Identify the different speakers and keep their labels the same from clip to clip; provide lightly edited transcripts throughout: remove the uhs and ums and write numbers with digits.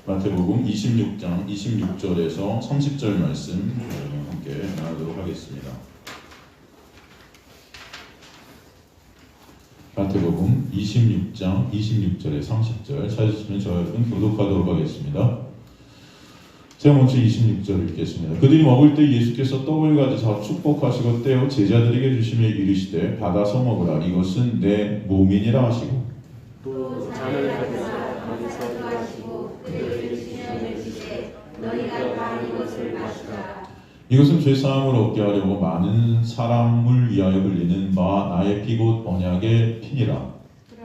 Speaker 1: 마태복음 26장 26절에서 30절 말씀 함께 나누도록 하겠습니다. 마태복음 26장 26절에 30절 찾으시면 저희는 교독하도록 하겠습니다. 제가 먼저 26절 읽겠습니다. 그들이 먹을 때 예수께서 떡을 가지사 축복하시고 떼어 제자들에게 주시며 이르시되 받아서 먹으라 이것은 내 몸이니라 하시고
Speaker 2: 또 잔을 가지사 거기서 하시고 그들에게 주시며 이르시되 너희가 다 이것을 마시라.
Speaker 1: 이것은 죄사함을 얻게 하려고 많은 사람을 위하여 흘리는 나의 피 곧 언약의 피니라.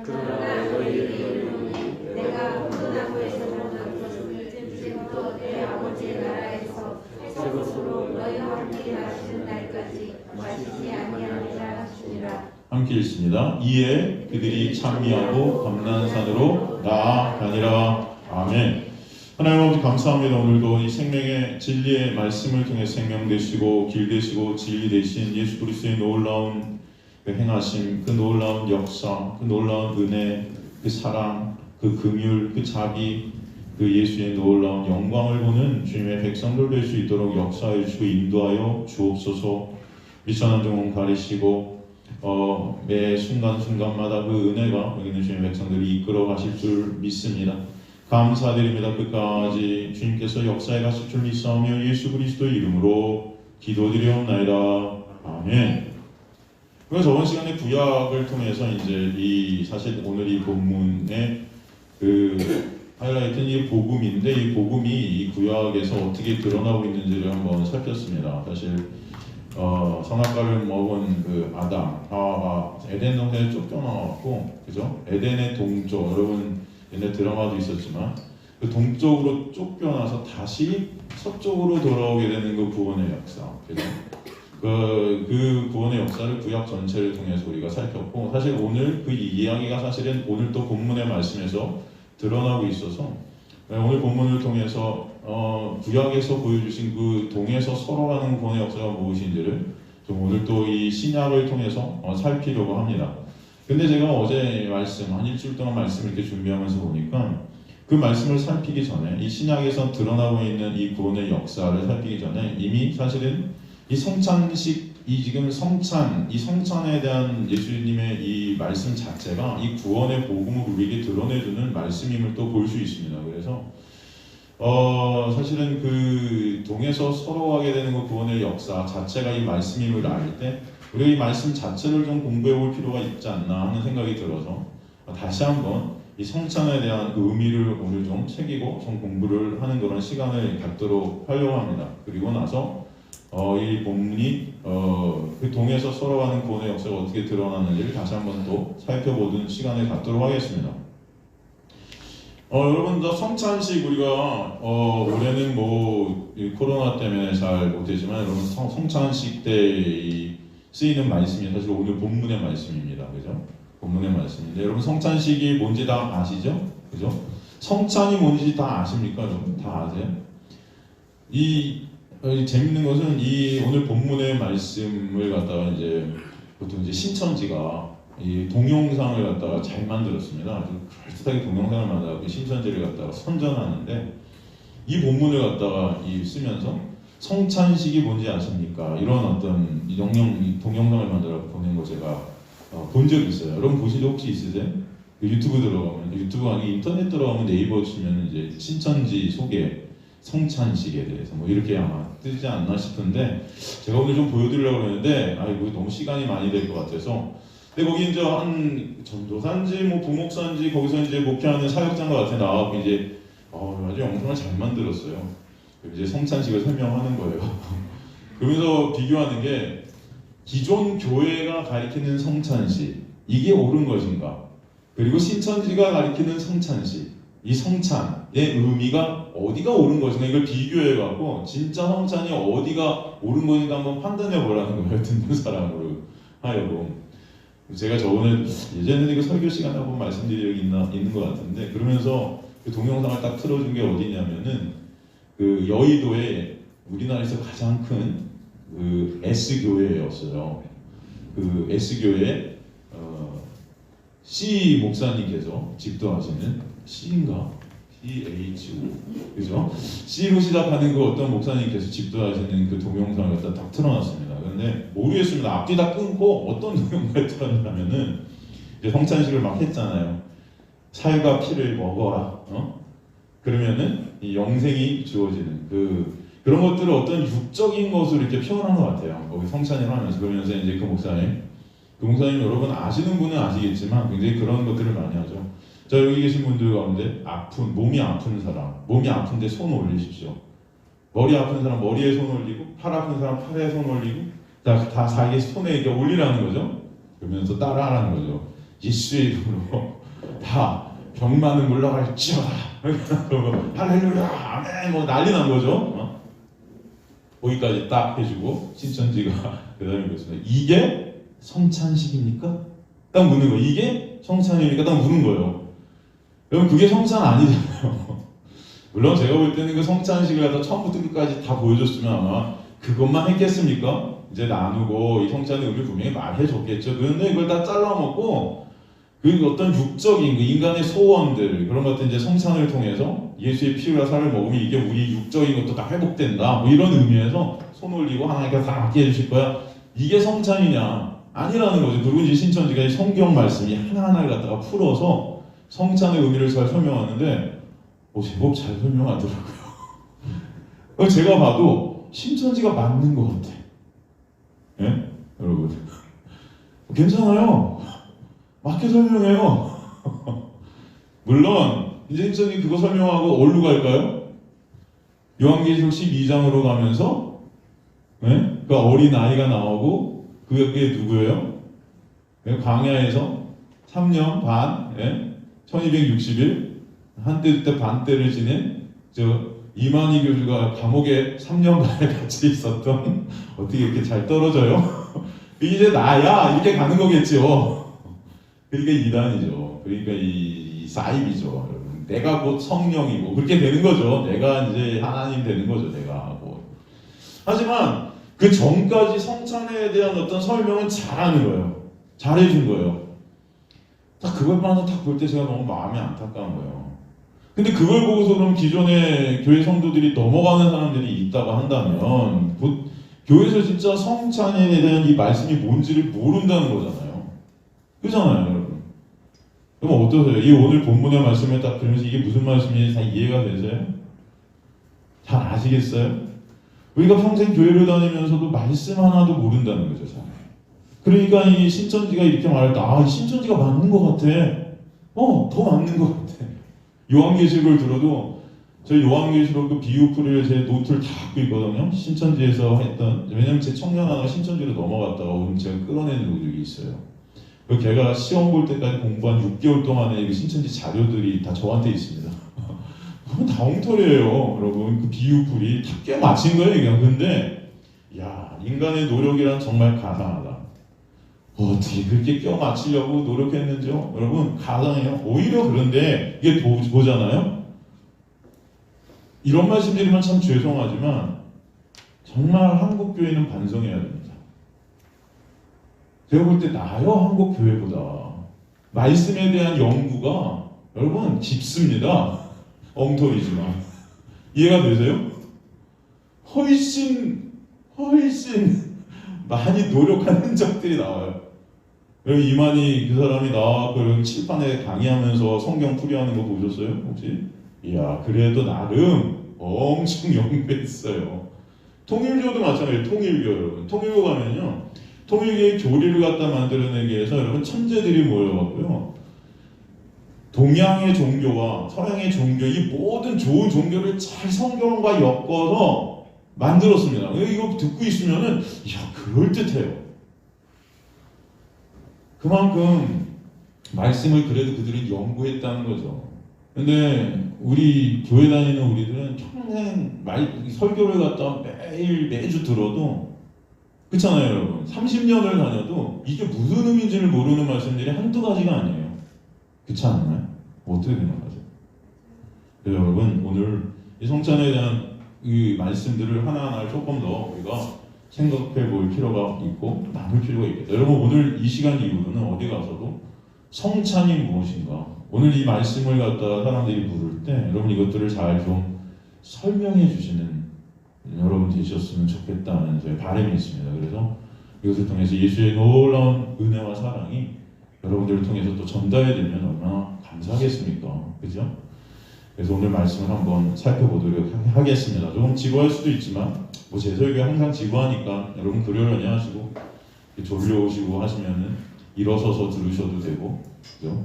Speaker 2: 그러나 너희에게 이르노니 내가 포도나무에서 먹은 것을 이제부터 내 아버지의 나라에서 새 것으로 너희와 함께 마시는 날까지 마시지 아니하리라 하시니라.
Speaker 1: 함께 읽습니다. 이에 그들이 찬미하고 감난산으로 나아가니라. 아멘. 하나님 아버지 감사합니다. 오늘도 이 생명의 진리의 말씀을 통해 생명 되시고 길 되시고 진리 되신 예수 그리스도의 놀라운 그 행하심, 그 놀라운 역사, 그 놀라운 은혜, 그 사랑, 그 긍휼, 그 자비, 그 예수의 놀라운 영광을 보는 주님의 백성들 될 수 있도록 역사해 주시고 인도하여 주옵소서. 미천한 영혼 가리시고 매 순간순간마다 그 은혜가 여기 있는 주님의 백성들이 이끌어 가실 줄 믿습니다. 감사드립니다. 끝까지 주님께서 역사에 가실 줄 믿사오며 예수 그리스도의 이름으로 기도드리옵나이다. 아멘. 그래서 저번 시간에 구약을 통해서 이제 사실 오늘 이 본문의 그 하이라이트는 이 복음인데 이 복음이 이 구약에서 어떻게 드러나고 있는지를 한번 살폈습니다. 사실 선악과를 먹은 그 아담, 하와가 에덴 동산에 쫓겨나왔고, 그죠? 에덴의 동쪽, 여러분 옛날 드라마도 있었지만 그 동쪽으로 쫓겨나서 다시 서쪽으로 돌아오게 되는 그 구원의 역사, 그죠? 그 구원의 역사를 구약 전체를 통해서 우리가 살폈고, 사실 오늘 그 이야기가 사실은 오늘 또 본문의 말씀에서 드러나고 있어서 오늘 본문을 통해서 구약에서 보여주신 그 동에서 서러가는 구원의 역사가 무엇인지를 좀 오늘 또 이 신약을 통해서 살피려고 합니다. 근데 제가 어제 말씀 한 일주일 동안 말씀을 이렇게 준비하면서 보니까 그 말씀을 살피기 전에 이 신약에서 드러나고 있는 이 구원의 역사를 살피기 전에 이미 사실은 이 성찬식, 이 지금 이 성찬에 대한 예수님의 이 말씀 자체가 이 구원의 복음을 우리에게 드러내주는 말씀임을 또 볼 수 있습니다. 그래서 사실은 그 동에서 서러워하게 되는 그 구원의 역사 자체가 이 말씀임을 알 때 우리가 이 말씀 자체를 좀 공부해 볼 필요가 있지 않나 하는 생각이 들어서 다시 한번 이 성찬에 대한 의미를 오늘 좀 새기고 좀 공부를 하는 그런 시간을 갖도록 하려고 합니다. 그리고 나서 이 본문이 그 동에서 서러워하는 구원의 역사가 어떻게 드러나는지를 다시 한번 또 살펴보는 시간을 갖도록 하겠습니다. 여러분, 성찬식 우리가 올해는 뭐 코로나 때문에 잘 못했지만 여러분 성찬식 때 쓰이는 말씀이 사실 오늘 본문의 말씀입니다. 그죠? 본문의 말씀인데 여러분 성찬식이 뭔지 다 아시죠? 그죠? 성찬이 뭔지 다 아십니까? 여러분 다 아세요? 재밌는 것은 이 오늘 본문의 말씀을 갖다가 이제 보통 이제 신천지가 이 동영상을 갖다가 잘 만들었습니다. 아주 그럴듯하게 동영상을 만들어 그 신천지를 갖다가 선전하는데 이 본문을 갖다가 쓰면서 성찬식이 뭔지 아십니까? 이런 어떤 동영상을 만들어 보낸 거 제가 본 적이 있어요. 여러분 보신 적 혹시 있으세요? 유튜브 아니 인터넷 들어가면 네이버 치면 이제 신천지 소개 성찬식에 대해서 뭐 이렇게 아마 뜨지 않나 싶은데 제가 오늘 좀 보여드리려고 그러는데 이거 너무 시간이 많이 될 것 같아서 근데 거기 이제 한 전도사인지 뭐 부목사인지 거기서 이제 목회하는 사역자가 같은 나와서 이제 아주 영상을 잘 만들었어요. 이제 성찬식을 설명하는 거예요. 그러면서 비교하는 게 기존 교회가 가리키는 성찬식 이게 옳은 것인가? 그리고 신천지가 가리키는 성찬식 이 성찬의 의미가 어디가 옳은 것인가 이걸 비교해갖고 진짜 성찬이 어디가 옳은 것인가 한번 판단해보라는 거예요. 듣는 사람으로 하여금. 제가 저번에 예전에 이거 설교 시간에 한번 말씀드린 적이 있는 것 같은데 그러면서 그 동영상을 딱 틀어준 게 어디냐면은 그 여의도에 우리나라에서 가장 큰 그 S교회였어요. 그 S교회 C 목사님께서 집도하시는 C인가? CHO, 그죠? C로 시작하는 그 어떤 목사님께서 집도하시는 그 동영상을 갖다 딱 틀어놨습니다. 그런데 모르겠습니다. 앞뒤 다 끊고 어떤 동영상을 틀어놨냐면은 이제 성찬식을 막 했잖아요. 살과 피를 먹어라, 그러면은 이 영생이 주어지는 그런 것들을 어떤 육적인 것으로 이렇게 표현한 것 같아요. 거기 성찬을 하면서. 그러면서 이제 그 목사님 여러분 아시는 분은 아시겠지만 굉장히 그런 것들을 많이 하죠. 자, 여기 계신 분들 가운데 몸이 아픈 사람, 몸이 아픈데 손 올리십시오. 머리 아픈 사람 머리에 손 올리고, 팔 아픈 사람 팔에 손 올리고, 다 자기 손에 이렇게 올리라는 거죠. 그러면서 따라하라는 거죠. 예수의 이름으로 다 병만은 물러갈지어다. 할렐루야, 아멘, 뭐 난리 난 거죠. 거기까지 딱 해주고 신천지가 그다음에 그랬습니다. 이게 성찬식입니까? 딱 묻는 거. 이게 성찬입니까? 딱 묻는 거예요. 여러분 그게 성찬 아니잖아요. 물론 제가 볼 때는 그 성찬식을 갖다 처음부터 끝까지 다 보여줬으면 아마 그것만 했겠습니까? 이제 나누고 이 성찬의 의미를 분명히 말해줬겠죠. 그런데 이걸 다 잘라먹고 그 어떤 육적인 그 인간의 소원들 그런 것들 이제 성찬을 통해서 예수의 피와 살을 먹으면 이게 우리 육적인 것도 다 회복된다. 뭐 이런 의미에서 손 올리고 하나님께서 다 맡게 해주실 거야. 이게 성찬이냐? 아니라는 거죠. 그리고 이제 신천지가 이 성경 말씀이 하나하나를 갖다가 풀어서 성찬의 의미를 잘 설명하는데 제법 잘 설명하더라고요. 제가 봐도 신천지가 맞는 것 같아. 예? 여러분 괜찮아요. 맞게 설명해요. 물론 이제 신천지 그거 설명하고 어디로 갈까요? 요한계시록 12장으로 가면서 그 어린 아이가 나오고 그게 누구예요? 광야에서 3년 반 1260일 한때 그때 반때를 지낸 이만희 교주가 감옥에 3년 반에 같이 있었던 어떻게 이렇게 잘 떨어져요? 이제 나야 이렇게 가는 거겠죠. 그러니까 이단이죠. 그러니까 이 사입이죠. 여러분. 내가 곧 성령이고 그렇게 되는 거죠. 내가 이제 하나님 되는 거죠. 내가 뭐. 하지만 그 전까지 성찬에 대한 어떤 설명은 잘하는 거예요. 잘해준 거예요. 딱 그것만은 딱 볼 때 제가 너무 마음이 안타까운 거예요. 근데 그걸 보고서 그럼 기존의 교회 성도들이 넘어가는 사람들이 있다고 한다면 교회에서 진짜 성찬에 대한 이 말씀이 뭔지를 모른다는 거잖아요. 그렇잖아요, 여러분. 그럼 어떠세요? 이 오늘 본문의 말씀을 딱 들으면서 이게 무슨 말씀인지 다 이해가 되세요? 잘 아시겠어요? 우리가 평생 교회를 다니면서도 말씀 하나도 모른다는 거죠, 잘. 그러니까 이 신천지가 이렇게 말할 때, 이 신천지가 맞는 것 같아. 더 맞는 것 같아. 요한계시록을 들어도, 저희 요한계시록 그 비유풀이를 제 노트를 다 갖고 있거든요. 신천지에서 했던, 왜냐면 제 청년 하나가 신천지로 넘어갔다가 오늘 제가 끌어내는 노력이 있어요. 걔가 시험 볼 때까지 공부한 6개월 동안의 그 신천지 자료들이 다 저한테 있습니다. 다 엉터리예요, 여러분. 그 비유풀이 다 꽤 맞힌 거예요, 그냥. 근데, 인간의 노력이란 정말 가상하다. 어떻게 그렇게 껴 맞추려고 노력했는지요? 여러분, 가상해요. 오히려 그런데, 이게 보잖아요? 이런 말씀드리면 참 죄송하지만, 정말 한국교회는 반성해야 됩니다. 제가 볼 때 나아요, 한국교회보다. 말씀에 대한 연구가, 여러분, 깊습니다. 엉터리지만. 이해가 되세요? 훨씬 많이 노력한 흔적들이 나와요. 이만희 그 사람이 나와서 칠판에 강의하면서 성경 풀이하는 거 보셨어요? 혹시? 이야, 그래도 나름 엄청 연구했어요. 통일교도 마찬가지예요. 통일교 여러분. 통일교 가면요. 통일교의 교리를 갖다 만들어내기 위해서 여러분 천재들이 모여갖고요. 동양의 종교와 서양의 종교, 이 모든 좋은 종교를 잘 성경과 엮어서 만들었습니다. 이거 듣고 있으면은, 그럴듯해요. 그만큼 말씀을 그래도 그들은 연구했다는 거죠. 근데 우리 교회 다니는 우리들은 평생 설교를 갖다 매주 들어도, 그렇잖아요, 여러분. 30년을 다녀도 이게 무슨 의미인지를 모르는 말씀들이 한두 가지가 아니에요. 그렇지 않나요? 어떻게 생각하세요? 여러분, 오늘 이 성찬에 대한 이 말씀들을 하나하나 조금 더 우리가 생각해 볼 필요가 있고 나눌 필요가 있겠다. 여러분, 오늘 이 시간 이후로는 어디 가서도 성찬이 무엇인가, 오늘 이 말씀을 갖다가 사람들이 물을 때 여러분 이것들을 잘 좀 설명해 주시는 여러분 되셨으면 좋겠다는 저의 바람이 있습니다. 그래서 이것을 통해서 예수의 놀라운 은혜와 사랑이 여러분들을 통해서 또 전달되면 얼마나 감사하겠습니까? 그죠? 그래서 오늘 말씀을 한번 살펴보도록 하겠습니다. 조금 지루할 수도 있지만 뭐 제 설교 항상 지루하니까 여러분 그러려니 하시고 졸려오시고 하시면은 일어서서 들으셔도 되고, 그죠?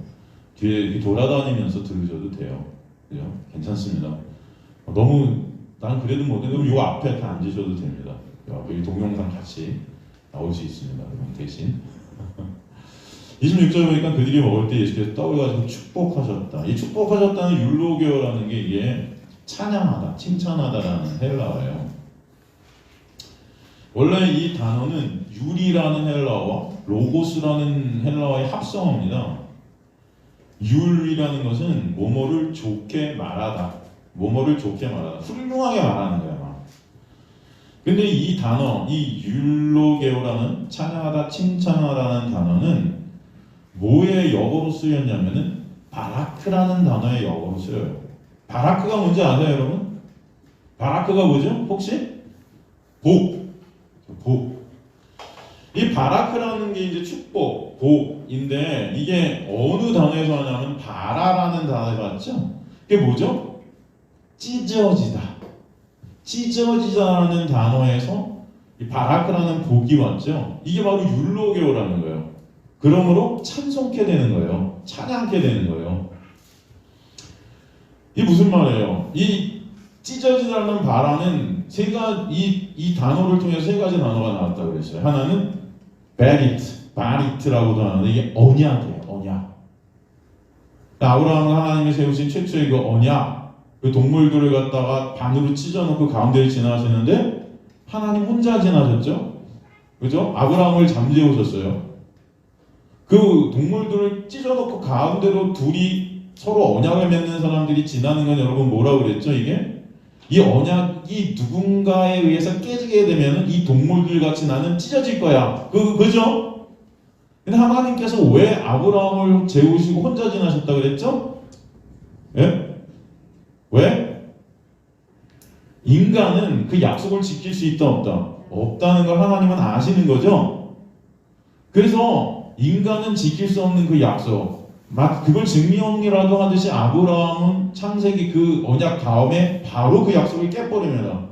Speaker 1: 뒤에 이렇게 돌아다니면서 들으셔도 돼요. 그죠? 괜찮습니다. 너무 난 그래도 못해. 그럼 요 앞에 이렇게 앉으셔도 됩니다. 요 앞에 이 동영상 같이 나올 수 있습니다. 여러분 대신 26절에 보니까 그들이 먹을 때 예수께서 떡을 가지고 축복하셨다. 이 축복하셨다는 율로게어라는 게 이게 찬양하다, 칭찬하다라는 헬라어예요. 원래 이 단어는 율이라는 헬라어와 로고스라는 헬라어의 합성어입니다. 율이라는 것은 뭐뭐를 좋게 말하다, 뭐뭐를 좋게 말하다, 훌륭하게 말하는 거야. 근데 이 단어, 이 율로게오라는 찬양하다, 칭찬하다라는 단어는 뭐의 역어로 쓰였냐면은 바라크라는 단어의 역어로 쓰여요. 바라크가 뭔지 아세요, 여러분? 바라크가 뭐죠? 혹시? 복. 이 바라크라는 게 이제 축복, 복인데 이게 어느 단어에서 하냐면 바라라는 단어에서 왔죠? 그게 뭐죠? 찢어지다. 찢어지다라는 단어에서 이 바라크라는 복이 왔죠? 이게 바로 율로게오라는 거예요. 그러므로 찬송케 되는 거예요. 찬양케 되는 거예요. 이게 무슨 말이에요? 이 찢어지다라는 바라는 이 단어를 통해서 세 가지 단어가 나왔다고 그랬어요. 하나는 바릿라고도 하는데 이게 언약이에요. 언약. 아브라함은 하나님이 세우신 최초의 그 언약, 그 동물들을 갖다가 반으로 찢어놓고 가운데를 지나시는데 하나님 혼자 지나셨죠? 그죠? 아브라함을 잠재우셨어요. 그 동물들을 찢어놓고 가운데로 둘이 서로 언약을 맺는 사람들이 지나는 건 여러분 뭐라고 그랬죠? 이게? 이 언약이 누군가에 의해서 깨지게 되면 이 동물들 같이 나는 찢어질 거야. 그죠? 근데 하나님께서 왜 아브라함을 재우시고 혼자 지나셨다 그랬죠? 예? 왜? 인간은 그 약속을 지킬 수 있다 없다? 없다는 걸 하나님은 아시는 거죠? 그래서 인간은 지킬 수 없는 그 약속, 그걸 증명이라도 하듯이 아브라함은 창세기 그 언약 다음에 바로 그 약속을 깨버립니다.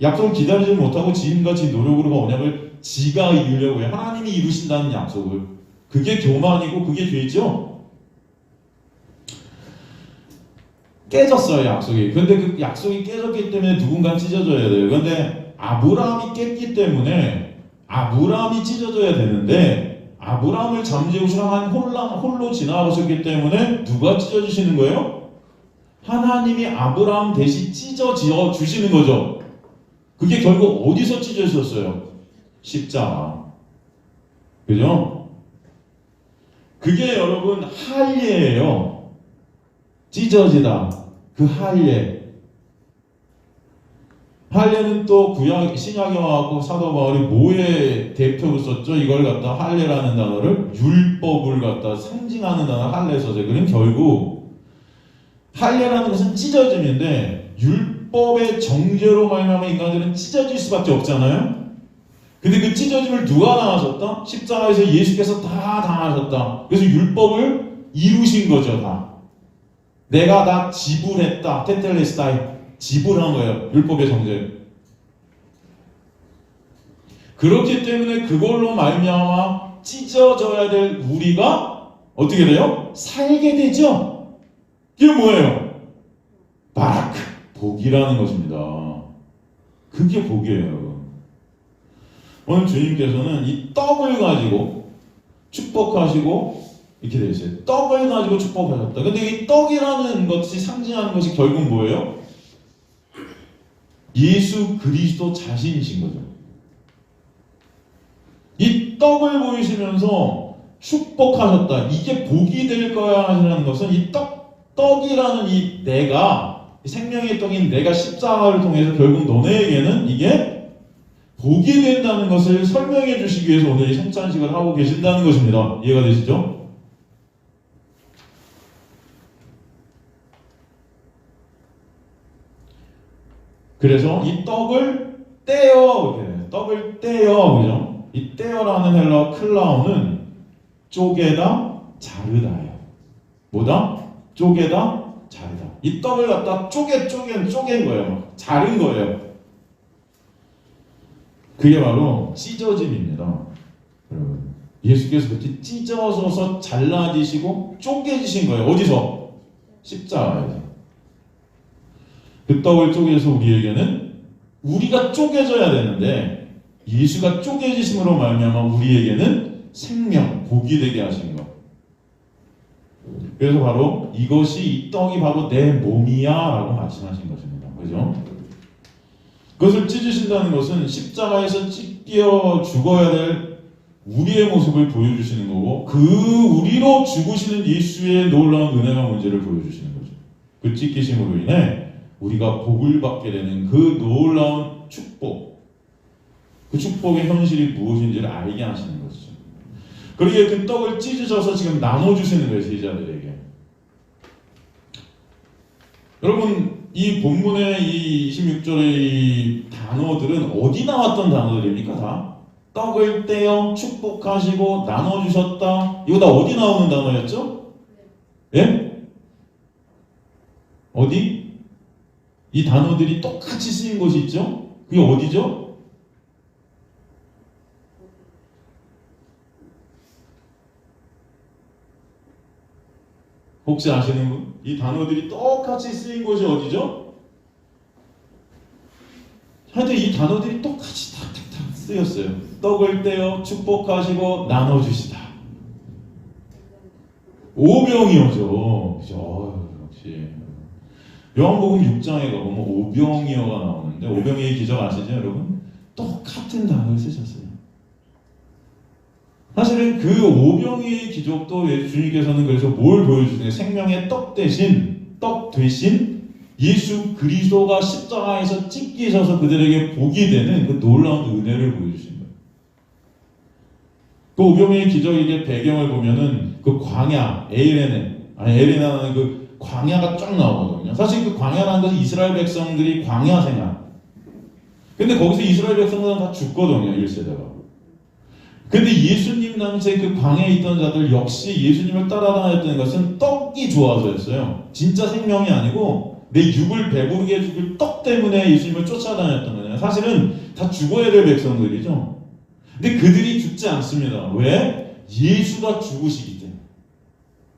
Speaker 1: 약속을 기다리지 못하고 지금같이 노력으로 언약을 지가 이루려고 해요. 하나님이 이루신다는 약속을. 그게 교만이고 그게 죄죠. 깨졌어요, 약속이. 근데 그 약속이 깨졌기 때문에 누군가 찢어져야 돼요. 근데 아브라함이 깼기 때문에 아브라함이 찢어져야 되는데 아브라함을 잠재우시고 홀로 지나가셨기 때문에 누가 찢어지시는 거예요? 하나님이 아브라함 대신 찢어져 주시는 거죠. 그게 결국 어디서 찢어졌어요? 십자가. 그죠? 그게 여러분 할례예요. 찢어지다. 그 할례. 할례는 또 신약에 와갖고 사도 바울이 뭐의 대표로 썼죠? 이걸 갖다 할례라는 단어를 율법을 갖다 상징하는 단어 할례 써서. 그럼 결국 할례라는 것은 찢어짐인데 율법의 정죄로 말미암아 인간들은 찢어질 수밖에 없잖아요. 근데 그 찢어짐을 누가 당하셨다? 십자가에서 예수께서 다 당하셨다. 그래서 율법을 이루신 거죠, 다. 내가 다 지불했다. 테텔레스타이. 지불한 거예요. 율법의 정죄. 그렇기 때문에 그걸로 말미암아 찢어져야 될 우리가 어떻게 돼요? 살게 되죠. 그게 뭐예요? 바라크, 복이라는 것입니다. 그게 복이에요. 오늘 주님께서는 이 떡을 가지고 축복하시고 이렇게 되어 있어요. 떡을 가지고 축복하셨다. 근데 이 떡이라는 것이 상징하는 것이 결국 뭐예요? 예수 그리스도 자신이신 거죠. 이 떡을 보이시면서 축복하셨다. 이게 복이 될 거야 하시는 것은 이 떡이라는 이 내가, 생명의 떡인 내가 십자가를 통해서 결국 너네에게는 이게 복이 된다는 것을 설명해 주시기 위해서 오늘 이 성찬식을 하고 계신다는 것입니다. 이해가 되시죠? 그래서 이 떡을 떼어, 이렇게 떡을 떼어, 그죠? 이 떼어라는 헬라어 클라오는 쪼개다, 자르다예요. 뭐다? 쪼개다, 자르다. 이 떡을 갖다 쪼갠 거예요. 자른 거예요. 그게 바로 찢어짐입니다. 여러분, 예수께서 그렇게 찢어져서 잘라지시고 쪼개지신 거예요. 어디서? 십자가에서. 그 떡을 쪼개서 우리에게는 우리가 쪼개져야 되는데 예수가 쪼개지심으로 말미암아 우리에게는 생명, 복이 되게 하신 것. 그래서 바로 이것이 이 떡이 바로 내 몸이야 라고 말씀하신 것입니다. 그죠? 그것을 찢으신다는 것은 십자가에서 찢겨 죽어야 될 우리의 모습을 보여주시는 거고 그 우리로 죽으시는 예수의 놀라운 은혜와 문제를 보여주시는 거죠. 그 찢기심으로 인해 우리가 복을 받게 되는 그 놀라운 축복, 그 축복의 현실이 무엇인지를 알게 하시는 것이죠. 그러기에 그 떡을 찢으셔서 지금 나눠주시는 거예요, 제자들에게. 여러분, 이 본문의 이 26절의 이 단어들은 어디 나왔던 단어들입니까? 다? 떡을 떼어 축복하시고 나눠주셨다. 이거 다 어디 나오는 단어였죠? 예? 어디? 이 단어들이 똑같이 쓰인 곳이 있죠? 그게 어디죠? 혹시 아시는 분? 이 단어들이 똑같이 쓰인 곳이 어디죠? 하여튼 이 단어들이 똑같이 탁탁탁 쓰였어요. 떡을 떼어 축복하시고 나눠주시다. 오병이어죠. 그죠? 역시. 요한복음 6장에 가보면 오병이어가 나오는데 오병이의 기적 아시죠, 여러분? 똑같은 단어를 쓰셨어요. 사실은 그 오병이의 기적도 주님께서는 그래서 뭘 보여주세요? 생명의 떡 대신 예수 그리스도가 십자가에서 찢기셔서 그들에게 복이 되는 그 놀라운 은혜를 보여주신 거예요. 그 오병이의 기적의 배경을 보면은 그 광야, 에레나는 그 광야가 쫙 나오거든요. 사실 그 광야라는 것은 이스라엘 백성들이 광야 생활. 근데 거기서 이스라엘 백성들은 다 죽거든요, 1세대가. 근데 예수님 당시에 그 광야에 있던 자들 역시 예수님을 따라다녔던 것은 떡이 좋아서였어요. 진짜 생명이 아니고 내 육을 배부르게 해줄 떡 때문에 예수님을 쫓아다녔던 거예요. 사실은 다 죽어야 될 백성들이죠. 근데 그들이 죽지 않습니다. 왜? 예수가 죽으시기 때문에.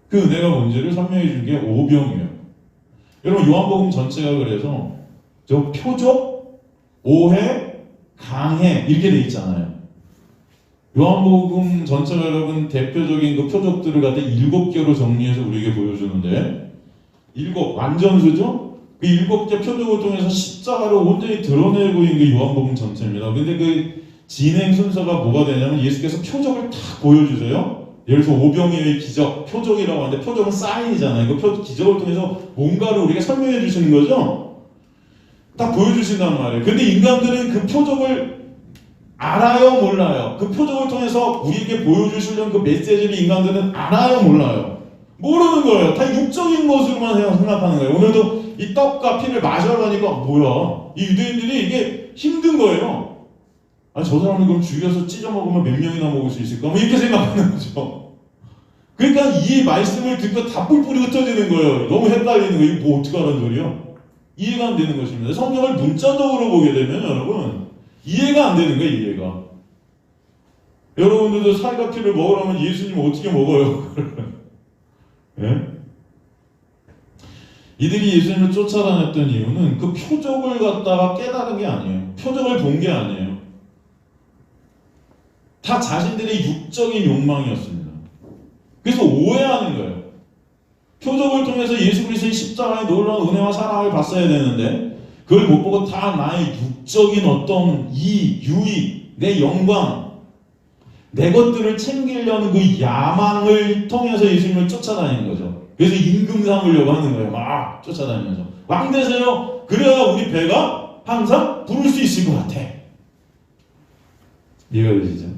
Speaker 1: 그 은혜가 뭔지를 설명해 준 게 오병이에요. 여러분 요한복음 전체가 그래서 저 표적, 오해, 강해 이렇게 돼 있잖아요. 요한복음 전체가 여러분 대표적인 그 표적들을 갖다 7개로 정리해서 우리에게 보여주는데 7 완전수죠? 그 7개 표적을 통해서 십자가를 온전히 드러내고 있는 게 요한복음 전체입니다. 근데 그 진행 순서가 뭐가 되냐면 예수께서 표적을 딱 보여주세요. 예를 들어서 오병이어의 기적, 표적이라고 하는데 표적은 사인이잖아요. 그 기적을 통해서 뭔가를 우리가 설명해 주시는 거죠. 딱 보여주신단 말이에요. 근데 인간들은 그 표적을 알아요, 몰라요? 그 표적을 통해서 우리에게 보여주시려는 그 메시지를 인간들은 알아요, 몰라요? 모르는 거예요. 다 육적인 것으로만 생각하는 거예요. 오늘도 이 떡과 피를 마셔라니까 뭐야? 이 유대인들이 이게 힘든 거예요. 아니, 저 사람을 그럼 죽여서 찢어 먹으면 몇 명이나 먹을 수 있을까? 뭐 이렇게 생각하는 거죠. 그러니까 이 말씀을 듣고 다 뿔뿔이 흩어지는 거예요. 너무 헷갈리는 거예요. 이거 뭐 어떡하라는 소리야? 이해가 안 되는 것입니다. 성경을 문자적으로 보게 되면 여러분 이해가 안 되는 거예요, 이해가. 여러분들도 살과 피를 먹으려면 예수님 어떻게 먹어요? 예? 이들이 예수님을 쫓아다녔던 이유는 그 표적을 갖다가 깨달은 게 아니에요. 표적을 본 게 아니에요. 다 자신들의 육적인 욕망이었습니다. 그래서 오해하는 거예요. 표적을 통해서 예수 그리스도의 십자가의 놀라운 은혜와 사랑을 봤어야 되는데 그걸 못 보고 다 나의 육적인 어떤 유익, 내 영광, 내 것들을 챙기려는 그 야망을 통해서 예수님을 쫓아다니는 거죠. 그래서 임금 삼으려고 하는 거예요. 막 쫓아다니면서. 왕 되세요. 그래야 우리 배가 항상 부를 수 있을 것 같아. 이해가 되시죠?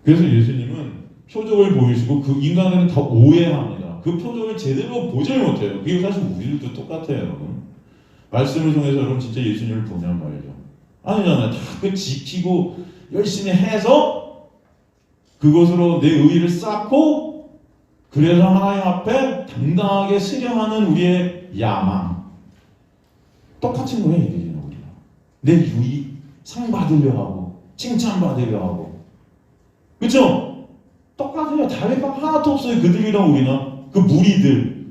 Speaker 1: 그래서 예수님은 표적을 보이시고 그 인간들은 다 오해합니다. 그 표적을 제대로 보질 못해요. 그게 사실 우리들도 똑같아요, 여러분. 말씀을 통해서 여러분 진짜 예수님을 보냔 말이죠. 아니잖아요. 다 그 지키고 열심히 해서 그것으로 내 의의를 쌓고 그래서 하나님 앞에 당당하게 수령하는 우리의 야망. 똑같은 거예요, 이들이나 우리가. 내 유익, 상 받으려 하고 칭찬 받으려 하고. 그렇죠? 똑같아요. 다를 바 하나도 없어요. 그들이랑 우리나. 그 무리들.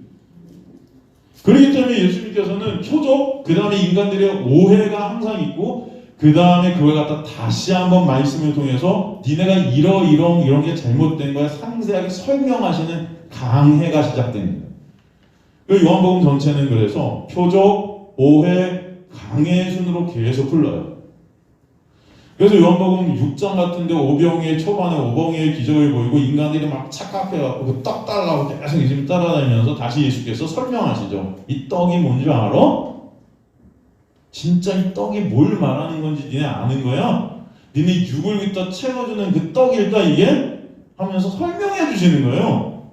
Speaker 1: 그렇기 때문에 예수님께서는 표적, 그 다음에 인간들의 오해가 항상 있고, 그 다음에 그걸 갖다 다시 한번 말씀을 통해서 니네가 이런 게 잘못된 거야 상세하게 설명하시는 강해가 시작됩니다. 요한복음 전체는 그래서 표적, 오해, 강해의 순으로 계속 흘러요. 그래서 요한복음 6장 같은데 오병이의 초반에 오병이의 기적을 보이고 인간들이 막 착각해갖고 그 떡 달라고 계속 예수님 따라다니면서 다시 예수께서 설명하시죠. 이 떡이 뭔지 알아? 진짜 이 떡이 뭘 말하는 건지 니네 아는 거야? 니네 육을 갖다 채워주는 그 떡일까 이게? 하면서 설명해 주시는 거예요.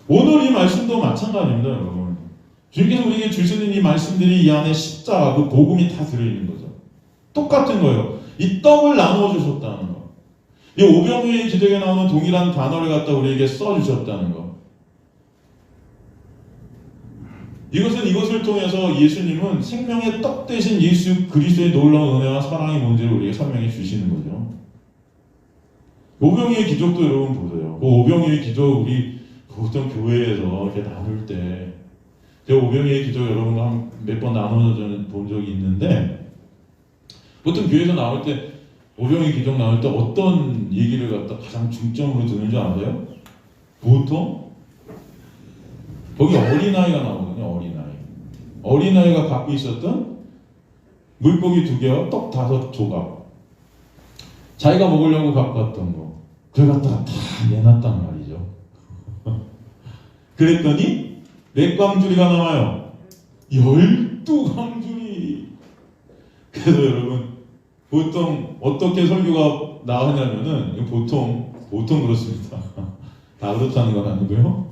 Speaker 1: 오늘 이 말씀도 마찬가지입니다, 여러분. 주님께서 우리에게 주시는 이 말씀들이 이 안에 십자가, 그 복음이 다 들어있는 거죠. 똑같은 거예요. 이 떡을 나누어 주셨다는 거. 이 오병이의 기적에 나오는 동일한 단어를 갖다 우리에게 써주셨다는 거. 이것을 통해서 예수님은 생명의 떡 대신 예수 그리스도의 놀라운 은혜와 사랑이 뭔지를 우리에게 설명해 주시는 거죠. 오병이의 기적도 여러분 보세요. 그 오병이의 기적 우리 보통 교회에서 이렇게 나눌 때 제가 오병이의 기적 여러분과 몇 번 나눠서 본 적이 있는데 보통 교회에서 나올 때 오병이의 기적 나올 때 어떤 얘기를 갖다 가장 중점으로 두는 줄 아세요? 보통 거기 어린아이가 나오거든요. 어린아이가 갖고 있었던 물고기 2개와 떡 5조각 자기가 먹으려고 갖고 왔던 거 그걸 갖다가 다 내놨단 말이죠. 그랬더니 몇 광주리가 나와요? 12광주리. 그래서 여러분 보통 어떻게 설교가 나오냐면은 보통 그렇습니다. 다 그렇다는 건 아니고요.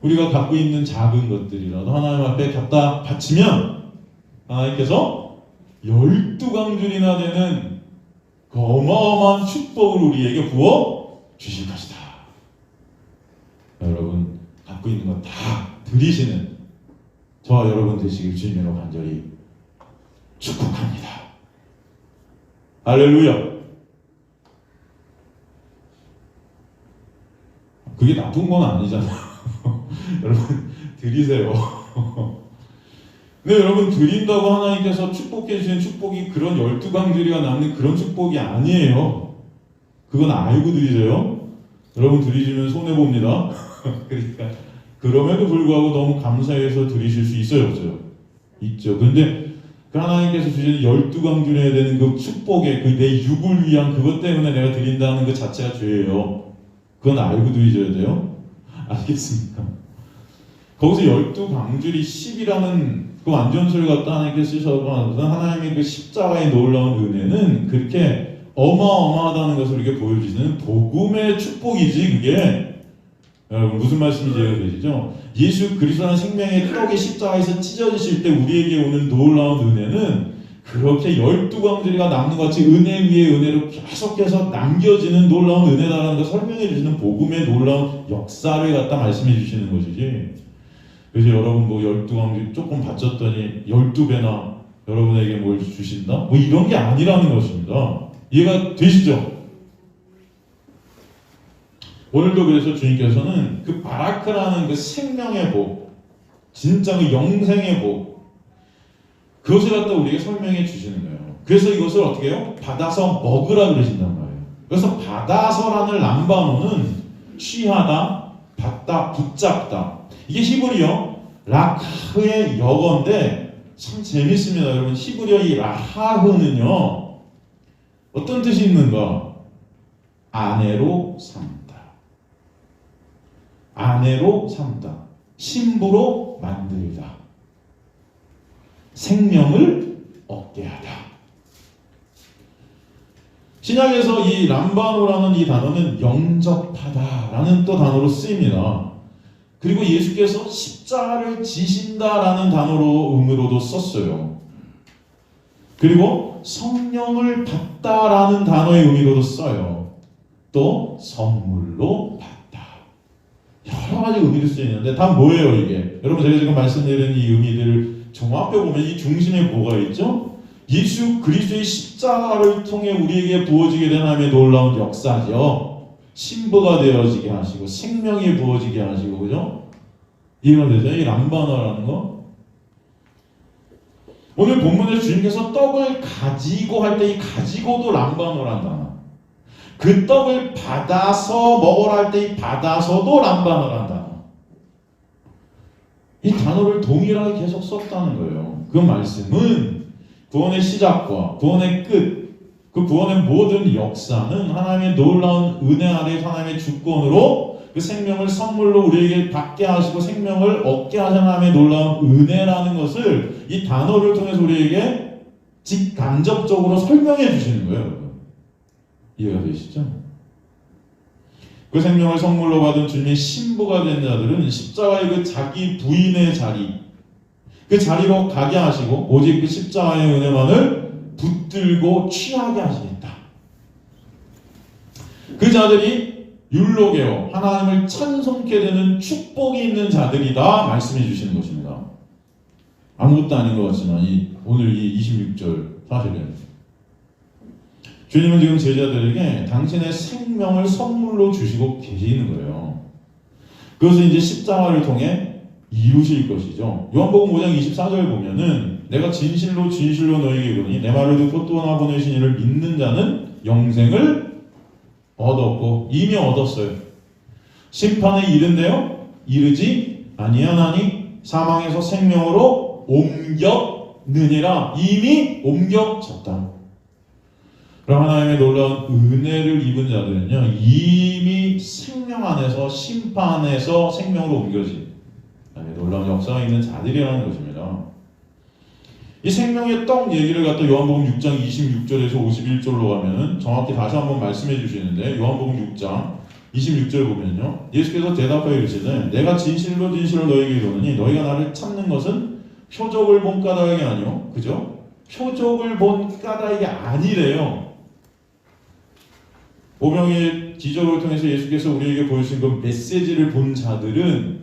Speaker 1: 우리가 갖고 있는 작은 것들이라도 하나님 앞에 갖다 바치면 하나님께서 12광줄이나 되는 그 어마어마한 축복을 우리에게 부어 주실 것이다. 여러분 갖고 있는 것 다 드리시는 저와 여러분 되시길 주님으로 간절히 축복합니다. 할렐루야. 그게 나쁜 건 아니잖아요. 여러분 드리세요. 근데 여러분 드린다고 하나님께서 축복해 주시는 축복이 그런 12광주리가 남는 그런 축복이 아니에요. 그건 알고 드리세요. 여러분 드리시면 손해봅니다. 그러니까 그럼에도 불구하고 너무 감사해서 드리실 수 있어요, 없어요? 있죠. 근데 그 하나님께서 주시는 12광주리에 되는 그 축복에 그 내 육을 위한 그것 때문에 내가 드린다는 그 자체가 죄예요. 그건 알고 드리셔야 돼요. 알겠습니까? 거기서 12광줄이 10이라는 그 완전수를 갖다 하나님께 쓰셔서 하나님의 그 십자가의 놀라운 은혜는 그렇게 어마어마하다는 것을 이렇게 보여주시는 복음의 축복이지 그게 여러분 무슨 말씀인지 이해가 되시죠? 예수 그리스도라는 생명의 떡이 십자가에서 찢어지실 때 우리에게 오는 놀라운 은혜는 그렇게 12광주리가 남는 것 같이 은혜 위에 은혜로 계속해서 남겨지는 놀라운 은혜다라는 걸 설명해 주시는 복음의 놀라운 역사를 갖다 말씀해 주시는 것이지. 그래서 여러분 뭐 12광주리 조금 바쳤더니 12배나 여러분에게 뭘 주신다? 뭐 이런 게 아니라는 것입니다. 이해가 되시죠? 오늘도 그래서 주님께서는 그 바라크라는 그 생명의 복, 진짜 그 영생의 복, 그것을 갖다 우리에게 설명해 주시는 거예요. 그래서 이것을 어떻게 해요? 받아서 먹으라 그러신단 말이에요. 그래서 받아서라는 람바노는 취하다, 받다, 붙잡다. 이게 히브리어 라하의 영어인데 참 재밌습니다. 여러분 히브리어 이 라하흐는요 어떤 뜻이 있는가? 아내로 삼다. 아내로 삼다. 신부로 만들다. 생명을 얻게 하다. 신약에서 이 람바노라는 이 단어는 영접하다라는 또 단어로 쓰입니다. 그리고 예수께서 십자가를 지신다라는 단어로 의미로도 썼어요. 그리고 성령을 받다라는 단어의 의미로도 써요. 또 선물로 받다. 여러 가지 의미를 쓰이는데 다 뭐예요 이게? 여러분 제가 지금 말씀드리는 이 의미들을 종합해 보면 이 중심에 뭐가 있죠? 예수 그리스도의 십자가를 통해 우리에게 부어지게 된 하나님의 놀라운 역사죠. 신부가 되어지게 하시고 생명이 부어지게 하시고, 그죠? 이해가 되죠? 이 람바나라는 거. 오늘 본문에서 주님께서 떡을 가지고 할 때 이 가지고도 람바노란 단어. 그 떡을 받아서 먹으라 할 때 이 받아서도 람바노란 단어. 이 단어를 동일하게 계속 썼다는 거예요. 그 말씀은 구원의 시작과 구원의 끝, 그 구원의 모든 역사는 하나님의 놀라운 은혜 아래 하나님의 주권으로 그 생명을 선물로 우리에게 받게 하시고 생명을 얻게 하신 하나님의 놀라운 은혜라는 것을 이 단어를 통해서 우리에게 직간접적으로 설명해 주시는 거예요. 이해가 되시죠? 그 생명을 선물로 받은 주님의 신부가 된 자들은 십자가의 그 자기 부인의 자리, 그 자리로 가게 하시고 오직 그 십자가의 은혜만을 붙들고 취하게 하시겠다. 그 자들이 율로게요, 하나님을 찬송케 되는 축복이 있는 자들이다 말씀해 주시는 것입니다. 아무것도 아닌 것 같지만 오늘 이 26절 사실은 주님은 지금 제자들에게 당신의 생명을 선물로 주시고 계시는 거예요. 그것을 이제 십자가를 통해 이루실 것이죠. 요한복음 5장 24절 보면은 내가 진실로 진실로 너희에게 이르노니 내 말을 듣고 또 나 보내신 이를 믿는 자는 영생을 얻었고 이미 얻었어요. 심판에 이른데요 이르지 아니하나니 사망에서 생명으로 옮겼느니라. 이미 옮겨졌다. 그럼 하나님의 놀라운 은혜를 입은 자들은요 이미 생명 안에서 심판에서 생명으로 옮겨진 놀라운 역사가 있는 자들이라는 것입니다. 이 생명의 떡 얘기를 갖다 요한복음 6장 26절에서 51절로 가면은 정확히 다시 한번 말씀해 주시는데 요한복음 6장 26절 보면요 예수께서 대답하여 이르시되 내가 진실로 진실로 너희에게 이르노니 너희가 나를 찾는 것은 표적을 본 까닭이 아니요, 그죠? 표적을 본 까닭이 아니래요. 오병이의 기적을 통해서 예수께서 우리에게 보여주신 그 메시지를 본 자들은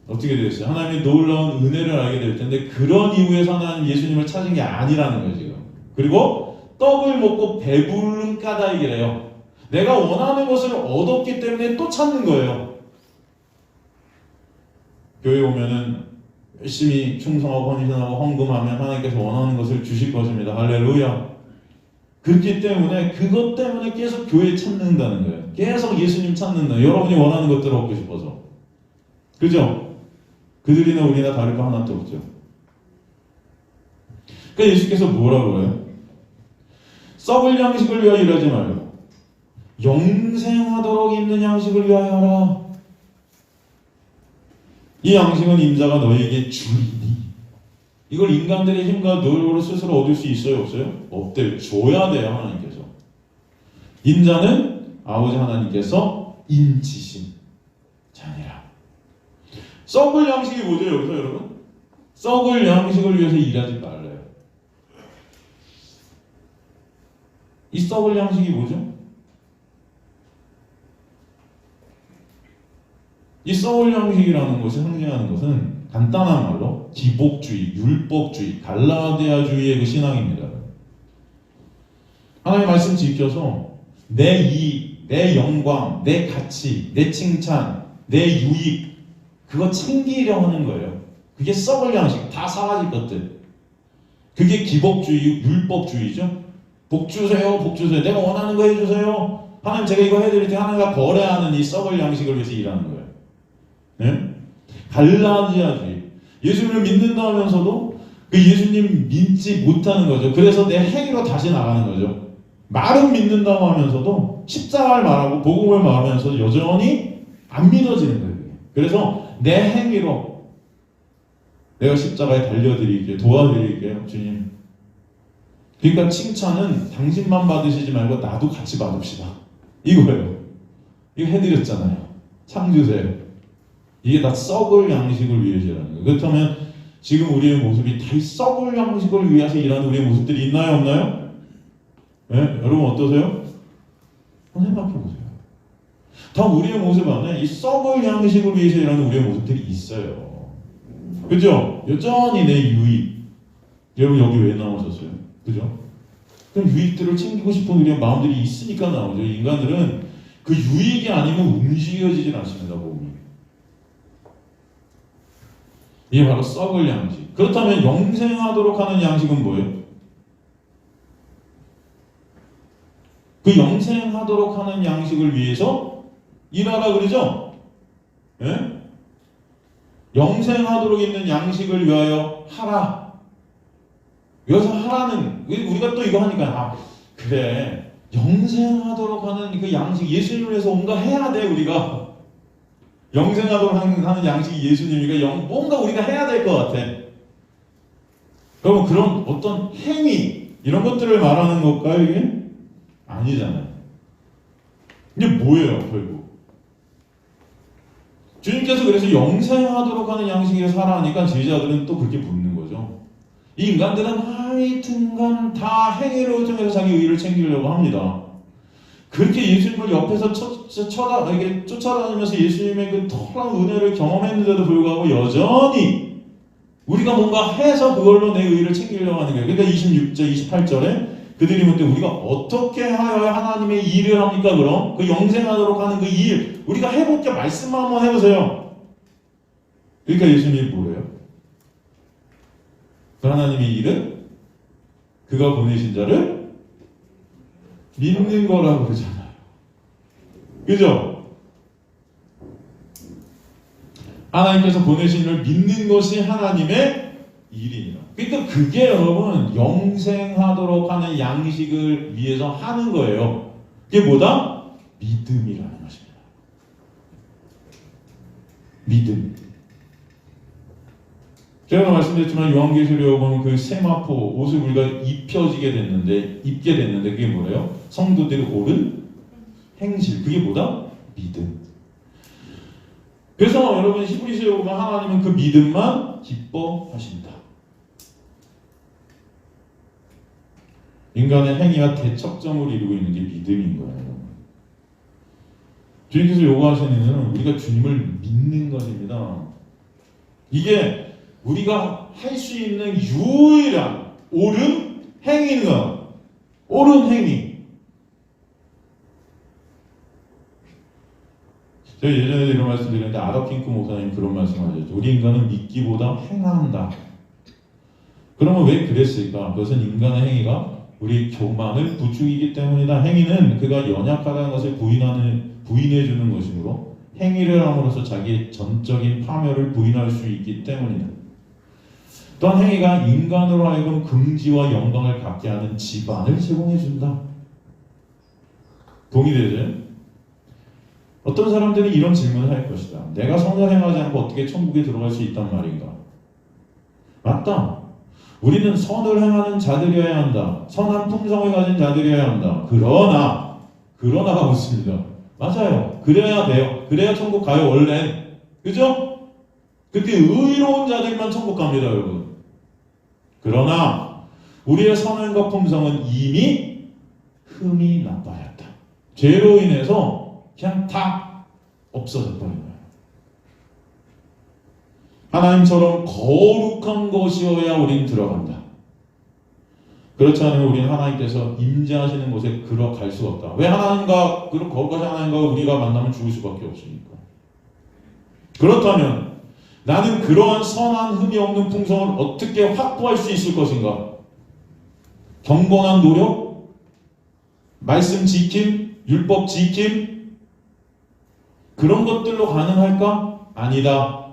Speaker 1: 어떻게 되었어요? 하나님의 놀라운 은혜를 알게 될 텐데 그런 이유에서 하나님 예수님을 찾은 게 아니라는 거예요 지금. 그리고 떡을 먹고 배부른 까닭이래요. 내가 원하는 것을 얻었기 때문에 또 찾는 거예요. 교회 오면은 열심히 충성하고 헌신하고 헌금하면 하나님께서 원하는 것을 주실 것입니다. 할렐루야. 그렇기 때문에 그것 때문에 계속 교회 찾는다는 거예요. 계속 예수님 찾는 거예요. 여러분이 원하는 것들을 얻고 싶어서. 그죠? 그들이나 우리나 다를 거 하나도 없죠. 그러니까 예수께서 뭐라고 해요? 썩을 양식을 위하여 일하지 말고 영생하도록 있는 양식을 위하여 하라. 이 양식은 인자가 너에게 주리니. 이걸 인간들의 힘과 노력으로 스스로 얻을 수 있어요? 없어요? 없대요. 줘야 돼요. 하나님께서. 인자는 아버지 하나님께서 인치신 자니라. 썩을 양식이 뭐죠 여기서 여러분? 썩을 양식을 위해서 일하지 말래요. 이 썩을 양식이 뭐죠? 이 썩을 양식이라는 것이 상징하는 것은 간단한 말로 기복주의, 율법주의, 갈라디아주의의 그 신앙입니다. 하나님의 말씀 지켜서 내 이익, 내 영광, 내 가치, 내 칭찬, 내 유익 그거 챙기려 하는 거예요. 그게 썩을 양식, 다 사라질 것들. 그게 기복주의, 율법주의죠. 복 주세요, 복 주세요. 내가 원하는 거 해주세요. 하나님 제가 이거 해드릴 때 하나님과 거래하는 이 썩을 양식을 위해서 일하는 거예요. 네? 갈라디아주의. 예수님을 믿는다 하면서도 그 예수님 믿지 못하는 거죠. 그래서 내 행위로 다시 나가는 거죠. 말은 믿는다고 하면서도 십자가를 말하고 복음을 말하면서 여전히 안 믿어지는 거예요. 그래서 내 행위로 내가 십자가에 달려드릴게요. 도와드릴게요. 주님. 그러니까 칭찬은 당신만 받으시지 말고 나도 같이 받읍시다. 이거예요. 이거 해드렸잖아요. 상 주세요. 이게 다 썩을 양식을 위해서라는 거예요. 그렇다면 지금 우리의 모습이 다 이 썩을 양식을 위해서 일하는 우리의 모습들이 있나요, 없나요? 네? 여러분 어떠세요? 한번 생각해 보세요. 다 우리의 모습 안에 이 썩을 양식을 위해서 일하는 우리의 모습들이 있어요. 그죠? 여전히 내 유익. 여러분 여기 왜 나오셨어요? 그죠? 그럼 유익들을 챙기고 싶은 우리의 마음들이 있으니까 나오죠. 인간들은 그 유익이 아니면 움직여지질 않습니다. 몸이. 이게 바로 썩을 양식. 그렇다면 영생하도록 하는 양식은 뭐예요? 그 영생하도록 하는 양식을 위해서 일하라 그러죠? 예? 영생하도록 있는 양식을 위하여 하라. 여기서 하라는 우리가 또 이거 하니까 그래 영생하도록 하는 그 양식 예수님을 위해서 뭔가 해야 돼 우리가 영생하도록 하는 양식이 예수님이니까 뭔가 우리가 해야 될 것 같아. 그러면 그런 어떤 행위 이런 것들을 말하는 걸까요 이게? 아니잖아요. 이게 뭐예요 결국? 주님께서 그래서 영생하도록 하는 양식에 살아하니까 제자들은 또 그렇게 묻는 거죠. 이 인간들은 하여튼간 다 행위를 통해서 자기 의의를 챙기려고 합니다. 그렇게 예수님을 옆에서 쫓아다니면서 예수님의 그 털한 은혜를 경험했는데도 불구하고 여전히 우리가 뭔가 해서 그걸로 내 의의를 챙기려고 하는 거예요. 그러니까 26절, 28절에 그들이 묻되 우리가 어떻게 하여야 하나님의 일을 합니까? 그럼 그 영생하도록 하는 그 일 우리가 해볼게 말씀만 한번 해보세요. 그러니까 예수님이 뭐래요? 그 하나님의 일은 그가 보내신 자를 믿는 거라고 그러잖아요. 그죠? 하나님께서 보내신 일을 믿는 것이 하나님의 일이니라. 그러니까 그게 여러분 영생하도록 하는 양식을 위해서 하는 거예요. 그게 뭐다? 믿음이라는 것입니다. 믿음. 제가 말씀드렸지만 요한계시록에 보면 그 세마포 옷을 우리가 입게 됐는데 그게 뭐래요? 성도들이 옳은 행실. 그게 뭐다? 믿음. 그래서 여러분 히브리서에 보면 하나님은 그 믿음만 기뻐하신다. 인간의 행위와 대척점을 이루고 있는 게 믿음인 거예요. 주님께서 요구하시는 일은 우리가 주님을 믿는 것입니다. 이게 우리가 할 수 있는 유일한 옳은 행위는 옳은 행위. 제가 예전에도 이런 말씀 드렸는데 아더킹크 목사님 그런 말씀하셨죠. 우리 인간은 믿기보다 행한다. 그러면 왜 그랬을까? 그것은 인간의 행위가 우리 교만을 부추기기 때문이다. 행위는 그가 연약하다는 것을 부인해주는 것이므로 행위를 함으로써 자기의 전적인 파멸을 부인할 수 있기 때문이다. 또한 행위가 인간으로 하여금 긍지와 영광을 갖게 하는 지반을 제공해준다. 동의되죠? 어떤 사람들이 이런 질문을 할 것이다. 내가 선을 행하지 않고 어떻게 천국에 들어갈 수 있단 말인가? 맞다. 우리는 선을 행하는 자들이어야 한다. 선한 품성을 가진 자들이어야 한다. 그러나가 있습니다. 맞아요. 그래야 돼요. 그래야 천국 가요 원래. 그죠? 그렇게 의로운 자들만 천국 갑니다 여러분. 그러나 우리의 선행과 품성은 이미 흠이 나빠졌다. 죄로 인해서 그냥 다 없어져 버린 거예요. 하나님처럼 거룩한 것이어야 우린 들어간다. 그렇지 않으면 우리는 하나님께서 임재하시는 곳에 들어갈 수가 없다. 왜 하나님과 거룩하신 하나님과 우리가 만나면 죽을 수밖에 없으니까. 그렇다면 나는 그러한 선한 흠이 없는 풍성을 어떻게 확보할 수 있을 것인가? 경건한 노력? 말씀 지킴? 율법 지킴? 그런 것들로 가능할까? 아니다.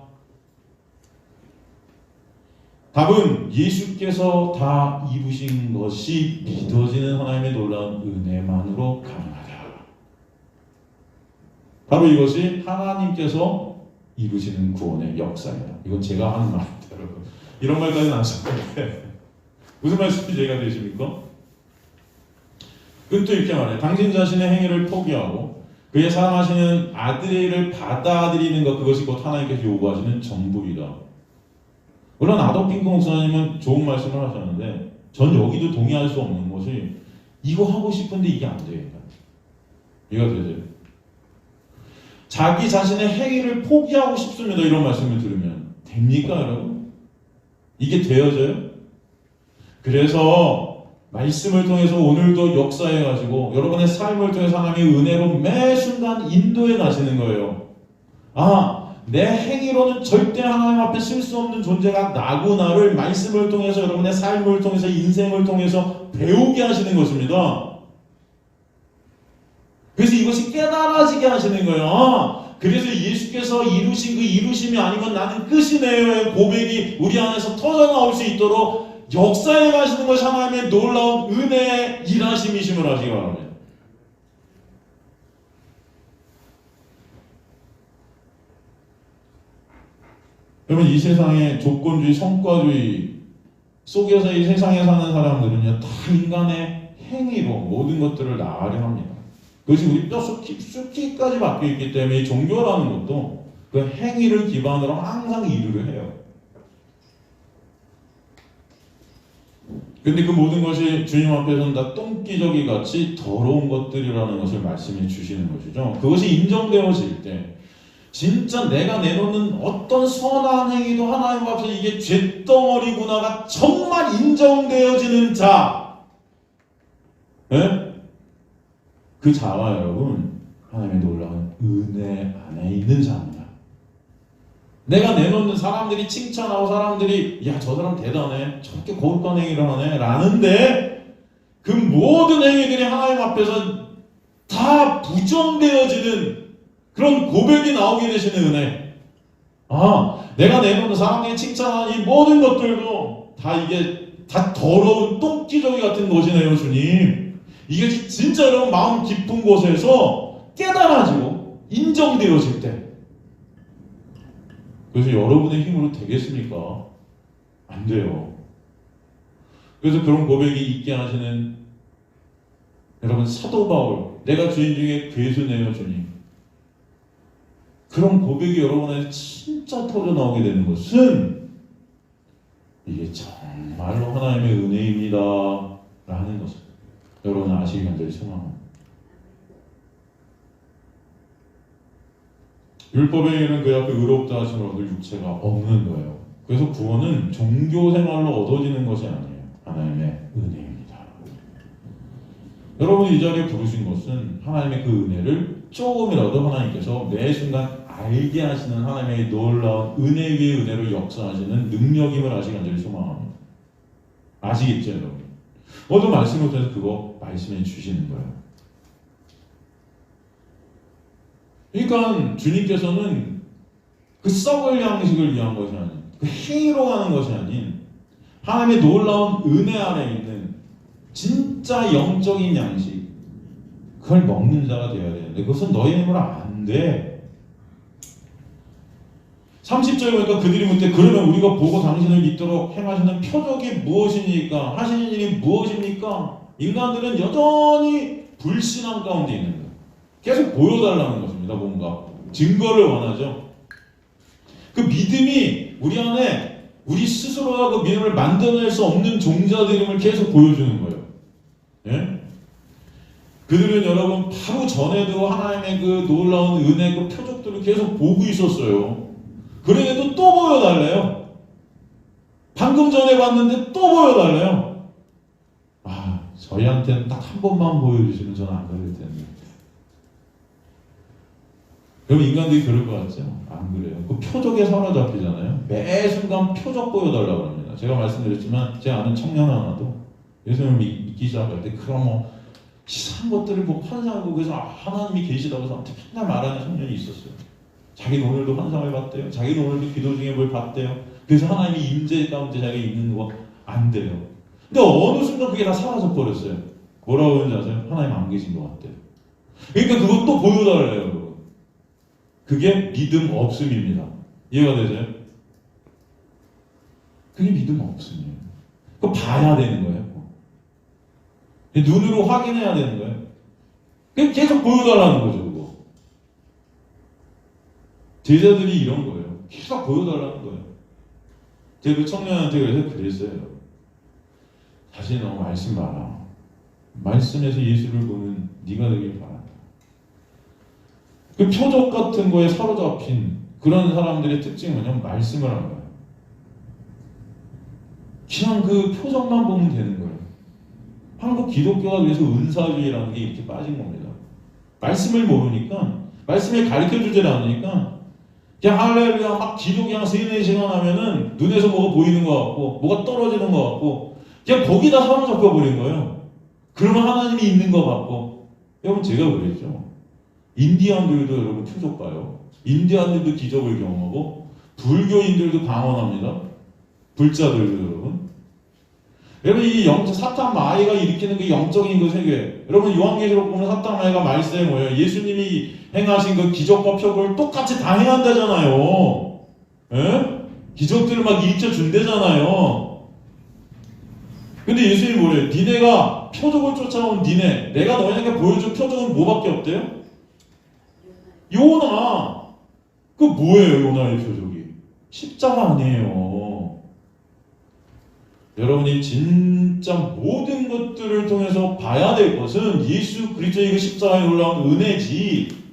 Speaker 1: 답은 예수께서 다 이루신 것이 믿어지는 하나님의 놀라운 은혜만으로 가능하다. 바로 이것이 하나님께서 이루시는 구원의 역사입니다. 이건 제가 하는 말입니다, 여러분. 이런 말까지는 안 하셨는데 무슨 말씀인지 이해가 되십니까? 그럼 또 이렇게 말해요. 당신 자신의 행위를 포기하고 그의 사랑하시는 아들의 일을 받아들이는 것, 그것이 곧 하나님께서 요구하시는 정복이다. 물론 아도핑크 목사님은 좋은 말씀을 하셨는데 전 여기도 동의할 수 없는 것이 이거 하고 싶은데 이게 안 되니까. 이해가 되죠? 자기 자신의 행위를 포기하고 싶습니다. 이런 말씀을 들으면 됩니까, 여러분? 이게 되어져요? 그래서 말씀을 통해서 오늘도 역사해가지고 여러분의 삶을 통해서 하나님의 은혜로 매 순간 인도해 가시는 거예요. 내 행위로는 절대 하나님 앞에 쓸 수 없는 존재가 나구나를 말씀을 통해서 여러분의 삶을 통해서 인생을 통해서 배우게 하시는 것입니다. 그래서 이것이 깨달아지게 하시는 거예요. 그래서 예수께서 이루신 그 이루심이 아니면 나는 끝이네요의 고백이 우리 안에서 터져나올 수 있도록 역사해 가시는 것이 하나님의 놀라운 은혜의 일하심이심을 하시기 바랍니다. 여러분, 이 세상의 조건주의, 성과주의 속에서 이 세상에 사는 사람들은요, 다 인간의 행위로 모든 것들을 나가려 합니다. 그것이 우리 뼛속 깊숙이까지 박혀 있기 때문에 이 종교라는 것도 그 행위를 기반으로 항상 이루려 해요. 근데 그 모든 것이 주님 앞에서는 다 똥기저귀 같이 더러운 것들이라는 것을 말씀해 주시는 것이죠. 그것이 인정되어질 때 진짜 내가 내놓는 어떤 선한 행위도 하나님 앞에서 이게 쇳덩어리구나가 정말 인정되어지는 자, 네? 그 자와 여러분 하나님의 놀라운 은혜 안에 있는 자입니다. 내가 내놓는 사람들이 칭찬하고 사람들이 야, 저 사람 대단해, 저렇게 거룩한 행위를 하네 라는데 그 모든 행위들이 하나님 앞에서 다 부정되어지는 그런 고백이 나오게 되시는 은혜. 내가 내놓는 사람들이 칭찬하는 이 모든 것들도 다 이게 다 더러운 똥기저귀 같은 것이네요, 주님. 이게 진짜 여러분 마음 깊은 곳에서 깨달아지고 인정되어질 때, 그래서 여러분의 힘으로 되겠습니까? 안 돼요. 그래서 그런 고백이 있게 하시는 여러분 사도 바울, 내가 주인 중에 괴수네요, 주님. 그런 고백이 여러분에게 진짜 터져나오게 되는 것은 이게 정말로 하나님의 은혜입니다 라는 것을 여러분 아시기 간절히 소망합니다. 율법에 의한 그 앞에 의롭다 하시는 얻을 육체가 없는 거예요. 그래서 구원은 종교 생활로 얻어지는 것이 아니에요. 하나님의 은혜입니다. 여러분이 이 자리에 부르신 것은 하나님의 그 은혜를 조금이라도 하나님께서 매 순간 알게 하시는 하나님의 놀라운 은혜 위의 은혜로 역사하시는 능력임을 아시기 간절히 소망합니다. 아시겠죠, 여러분? 모두 말씀을 통해서 그거 말씀해 주시는 거예요. 그러니까 주님께서는 그 썩을 양식을 위한 것이 아닌, 그 행위로 가는 것이 아닌 하나님의 놀라운 은혜 안에 있는 진짜 영적인 양식, 그걸 먹는 자가 되어야 되는데 그것은 너희 힘으로 안 돼. 30절에 보니까 그들이 묻되 그러면 우리가 보고 당신을 믿도록 행하시는 표적이 무엇이니까, 하시는 일이 무엇입니까? 인간들은 여전히 불신앙 가운데 있는 거예요. 계속 보여달라는 것입니다. 뭔가 증거를 원하죠. 그 믿음이 우리 안에 우리 스스로가 그 믿음을 만들어낼 수 없는 종자들임을 계속 보여주는 거예요. 예? 그들은 여러분 바로 전에도 하나님의 그 놀라운 은혜 그 표적들을 계속 보고 있었어요. 그래도 또 보여달래요. 방금 전에 봤는데 또 보여달래요. 저희한테는 딱 한 번만 보여주시면 저는 안 그럴 텐데. 여러분 인간들이 그럴 것 같죠? 안 그래요. 그 표적에 사로잡히잖아요. 매 순간 표적 보여달라고 합니다. 제가 말씀드렸지만 제 아는 청년 하나도 예수님을 믿기 시작할 때 그런 뭐 이상한 것들을 보고 환상을 보고 그래서 하나님이 계시다고 저한테 맨날 말하는 청년이 있었어요. 자기는 오늘도 환상을 봤대요. 자기는 오늘도 기도 중에 뭘 봤대요. 그래서 하나님이 임재 가운데 자기가 있는 거 안 돼요. 근데 어느 순간 그게 다 사라져 버렸어요. 뭐라고 하는지 아세요? 하나님 안 계신 것 같대요. 그러니까 그것도 보여달래요. 그게 믿음 없음입니다. 이해가 되세요? 그게 믿음 없음이에요. 그거 봐야 되는 거예요. 눈으로 확인해야 되는 거예요. 계속 보여달라는 거죠, 그거. 제자들이 이런 거예요. 계속 보여달라는 거예요. 제가 그 청년한테 그랬어요. 자신 너무 말씀 봐라. 말씀에서 예수를 보는 네가 되길 바란다. 그 표적 같은 거에 사로잡힌 그런 사람들의 특징은 뭐냐면 말씀을 하는 거예요. 그냥 그 표적만 보면 되는 거예요. 한국 기독교가 그래서 은사주의라는 게 이렇게 빠진 겁니다. 말씀을 모르니까, 말씀을 가르쳐주질 않으니까 그냥 할렐루야 막 기도 그냥 3-4시간 하면은 눈에서 뭐가 보이는 것 같고 뭐가 떨어지는 것 같고 그냥 거기다 사로잡혀 버린 거예요. 그러면 하나님이 있는 것 같고. 여러분 제가 그랬죠. 인디안들도 여러분 표적 봐요. 인디안들도 기적을 경험하고 불교인들도 방언합니다. 불자들도 여러분. 여러분 이 사탄 마귀가 일으키는 그 영적인 그 세계. 여러분 요한계시록 보면 사탄 마귀가 말세에 뭐예요? 예수님이 행하신 그 기적과 표적을 똑같이 다 행한다잖아요. 예? 기적들을 막 일으켜 준대잖아요. 근데 예수님이 뭐래요? 니네가 표적을 쫓아온 니네, 내가 너희에게 보여준 표적은 뭐밖에 없대요? 요나. 그 뭐예요 요나의 표적이? 십자가 아니에요. 여러분이 진짜 모든 것들을 통해서 봐야 될 것은 예수 그리스도의 그 십자가에 올라온 은혜지.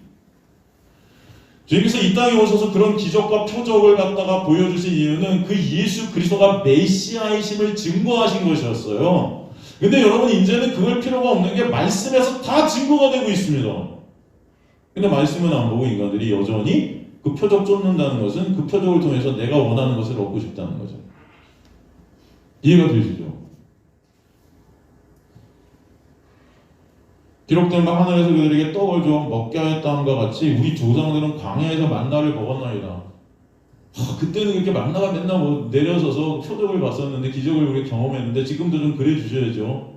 Speaker 1: 주님께서 이 땅에 오셔서 그런 기적과 표적을 갖다가 보여주신 이유는 그 예수 그리스도가 메시아이심을 증거하신 것이었어요. 근데 여러분 이제는 그걸 필요가 없는 게 말씀에서 다 증거가 되고 있습니다. 근데 말씀은 안 보고 인간들이 여전히 그 표적 쫓는다는 것은 그 표적을 통해서 내가 원하는 것을 얻고 싶다는 거죠. 이해가 되시죠? 기록된 바 하늘에서 그들에게 떡을 줘 먹게 하였다함과 같이 우리 조상들은 광야에서 만나를 먹었나이다. 그때는 그렇게 만나가 맨날 내려서서 표적을 봤었는데 기적을 우리 경험했는데 지금도 좀 그래 주셔야죠.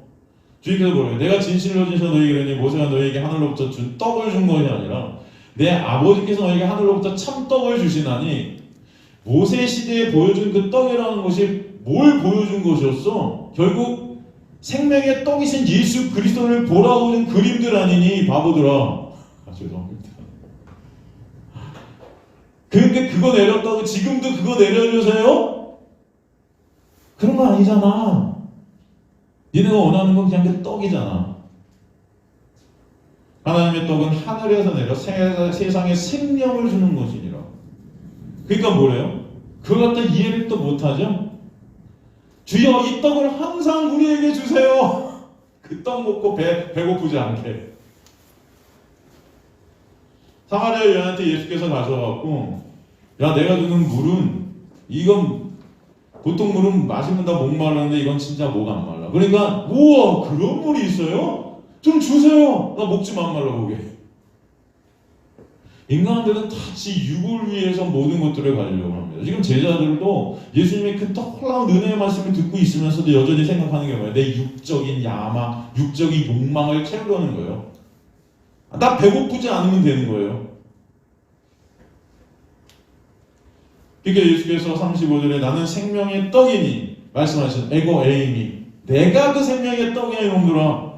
Speaker 1: 주님께서 뭐래요? 내가 진실로 진실로 너희에게 이르니 모세가 너희에게 하늘로부터 준 떡을 준 것이 아니라 내 아버지께서 너희에게 하늘로부터 참 떡을 주시나니. 모세 시대에 보여준 그 떡이라는 것이 뭘 보여준 것이었어? 결국 생명의 떡이신 예수 그리스도를 보라고 준 그림들 아니니 바보들아. 죄송합니다. 그런데 그거 내렸다고 지금도 그거 내려주세요? 그런 거 아니잖아. 니네가 원하는 건 그냥 그 떡이잖아. 하나님의 떡은 하늘에서 내려 세상에 생명을 주는 것이니라. 그러니까 뭐래요? 그걸 갖다 이해를 또 못하죠? 주여 이 떡을 항상 우리에게 주세요. 그 떡 먹고 배고프지 않게. 사마리아 여인한테 예수께서 가셔갖고 야 내가 주는 물은 이건 보통 물은 마시면 다 목마르는데 이건 진짜 목 안 말라. 그러니까 우와 그런 물이 있어요? 좀 주세요. 나 목 좀 안 말라 보게. 인간들은 다시 육을 위해서 모든 것들을 가지려고 합니다. 지금 제자들도 예수님의 그 놀라운 은혜의 말씀을 듣고 있으면서도 여전히 생각하는 게 뭐예요? 내 육적인 야망, 육적인 욕망을 채우려는 거예요. 나 배고프지 않으면 되는 거예요. 그러니까 예수께서 35절에 나는 생명의 떡이니 말씀하신 에고 에이미 내가 그 생명의 떡이야 이놈들아.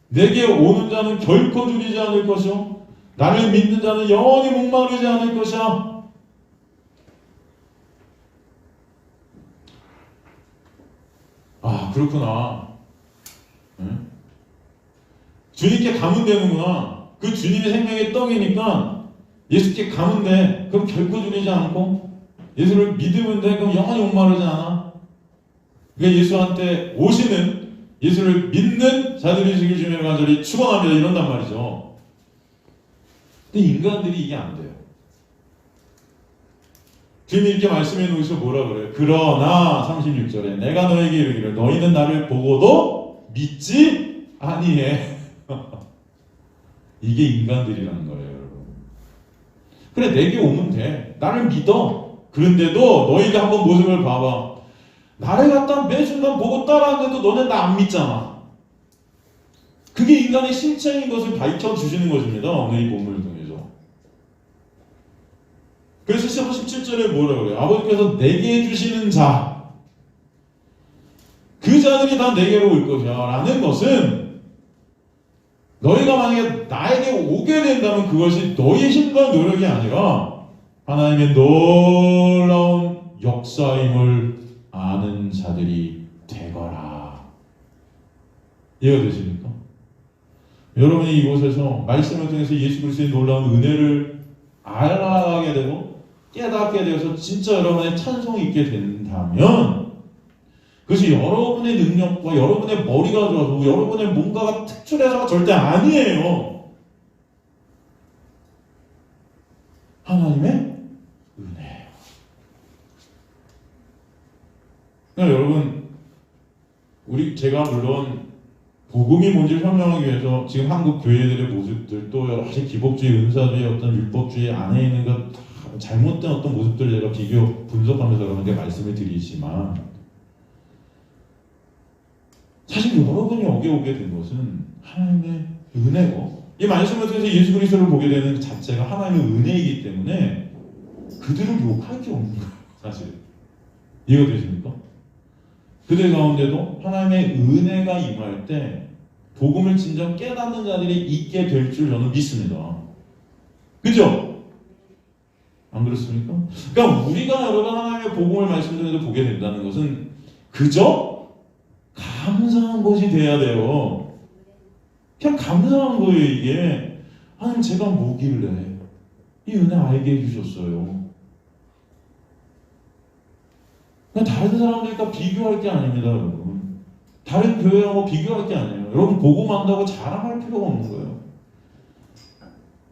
Speaker 1: 내게 오는 자는 결코 줄이지 않을 것이요 나를 믿는 자는 영원히 목마르지 않을 것이야. 아 그렇구나. 응? 주님께 가면 되는구나. 그 주님의 생명의 떡이니까 예수께 가면 돼. 그럼 결코 줄이지 않고 예수를 믿으면 돼. 그럼 영원히 목마르지 않아. 그러니까 예수한테 오시는 예수를 믿는 자들이 주길 주님을 간절히 축원합니다. 이런단 말이죠. 근데 인간들이 이게 안 돼요. 주님이 이렇게 말씀해 놓으셔 뭐라 그래요? 그러나 36절에 내가 너에게 이르기를 너희는 나를 보고도 믿지 아니해. 이게 인간들이라는 거예요, 여러분. 그래 내게 오면 돼. 나를 믿어. 그런데도 너희가 한번 모습을 봐봐. 나를 갖다 매 순간 보고 따라하는데도 너네 나 안 믿잖아. 그게 인간의 실체인 것을 밝혀주시는 것입니다. 오늘 이 본문을 통해서. 그래서 17절에 뭐라 그래요? 아버지께서 내게 주시는 자, 그 자들이 다 내게로 올 것이야 라는 것은 너희가 만약에 나에게 오게 된다면 그것이 너희의 힘과 노력이 아니라 하나님의 놀라운 역사임을 아는 자들이 되거라. 이해가 되십니까? 여러분이 이곳에서 말씀을 통해서 예수 그리스도의 놀라운 은혜를 알아가게 되고 깨닫게 되어서 진짜 여러분의 찬송이 있게 된다면 그것이 여러분의 능력과 여러분의 머리가 좋아서 여러분의 뭔가가 특출해서가 절대 아니에요. 하나님의 은혜예요. 그러니까 여러분, 제가 물론 복음이 뭔지 설명하기 위해서 지금 한국 교회들의 모습들 또 여러 가지 기복주의, 은사주의, 어떤 율법주의 안에 있는 것 잘못된 어떤 모습들을 제가 비교 분석하면서 여러분께 말씀을 드리지만 사실 여러분이 여기 오게 된 것은 하나님의 은혜고 이 말씀을 통해서 예수 그리스도를 보게 되는 자체가 하나님의 은혜이기 때문에 그들을 욕할 게 없는 거예요. 사실 이해가 되십니까? 그들 가운데도 하나님의 은혜가 임할 때 복음을 진정 깨닫는 자들이 있게 될 줄 저는 믿습니다. 그죠? 안 그렇습니까? 그러니까 우리가 여러분 하나님의 복음을 말씀 중에서 보게 된다는 것은 그저 감사한 것이 돼야 돼요. 그냥 감사한 거예요. 이게 하나님 제가 뭐길래 이 은혜 알게 해주셨어요. 그냥 다른 사람들과 비교할 게 아닙니다. 여러분 다른 교회하고 비교할 게 아니에요. 여러분 복음한다고 자랑할 필요가 없는 거예요.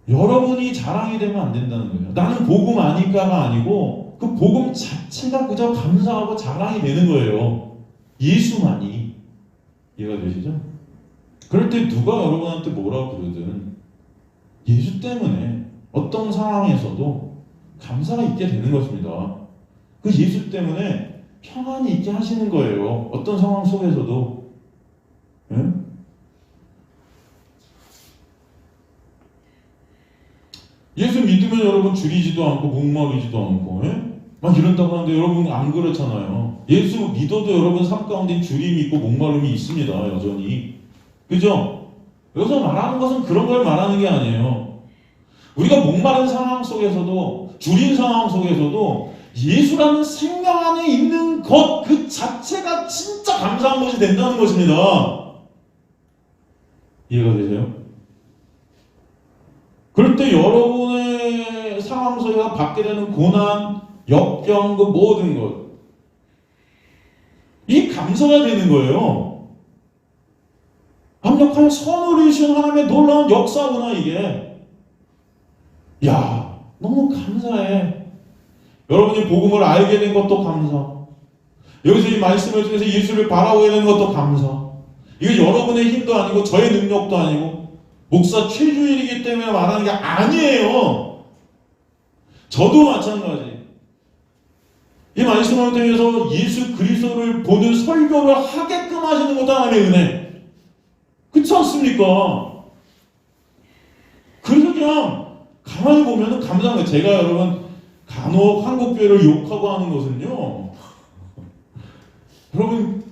Speaker 1: 여러분이 자랑이 되면 안 된다는 거예요. 나는 복음 아니까가 아니고 그 복음 자체가 그저 감사하고 자랑이 되는 거예요. 예수만이. 이해가 되시죠? 그럴 때 누가 여러분한테 뭐라고 그러든 예수 때문에 어떤 상황에서도 감사가 있게 되는 것입니다. 그 예수 때문에 평안이 있게 하시는 거예요. 어떤 상황 속에서도. 예? 예수 믿으면 여러분 줄이지도 않고 목마르지도 않고 막 이런다고 하는데 여러분 안 그렇잖아요. 예수 믿어도 여러분 삶 가운데 줄임이 있고 목마름이 있습니다. 여전히. 그죠? 여기서 말하는 것은 그런 걸 말하는 게 아니에요. 우리가 목마른 상황 속에서도 줄인 상황 속에서도 예수라는 생명 안에 있는 것 그 자체가 진짜 감사한 것이 된다는 것입니다. 이해가 되세요? 그럴 때 여러분의 상황 속에서 받게 되는 고난, 역경, 그 모든 것 이 감사가 되는 거예요. 합력하여 선을 이루신 하나님의 놀라운 역사구나 이게. 야, 너무 감사해. 여러분이 복음을 알게 된 것도 감사. 여기서 이 말씀을 통해서 예수를 바라보게 되는 것도 감사. 이거 여러분의 힘도 아니고 저의 능력도 아니고 목사 최주일이기 때문에 말하는 게 아니에요. 저도 마찬가지. 이 말씀을 통해서 예수 그리스도를 보는 설교를 하게끔 하시는 것도 하나님의 은혜. 그렇지 않습니까? 그래서 그냥 가만히 보면 감사한 거예요. 제가 여러분 간혹 한국교회를 욕하고 하는 것은요. 여러분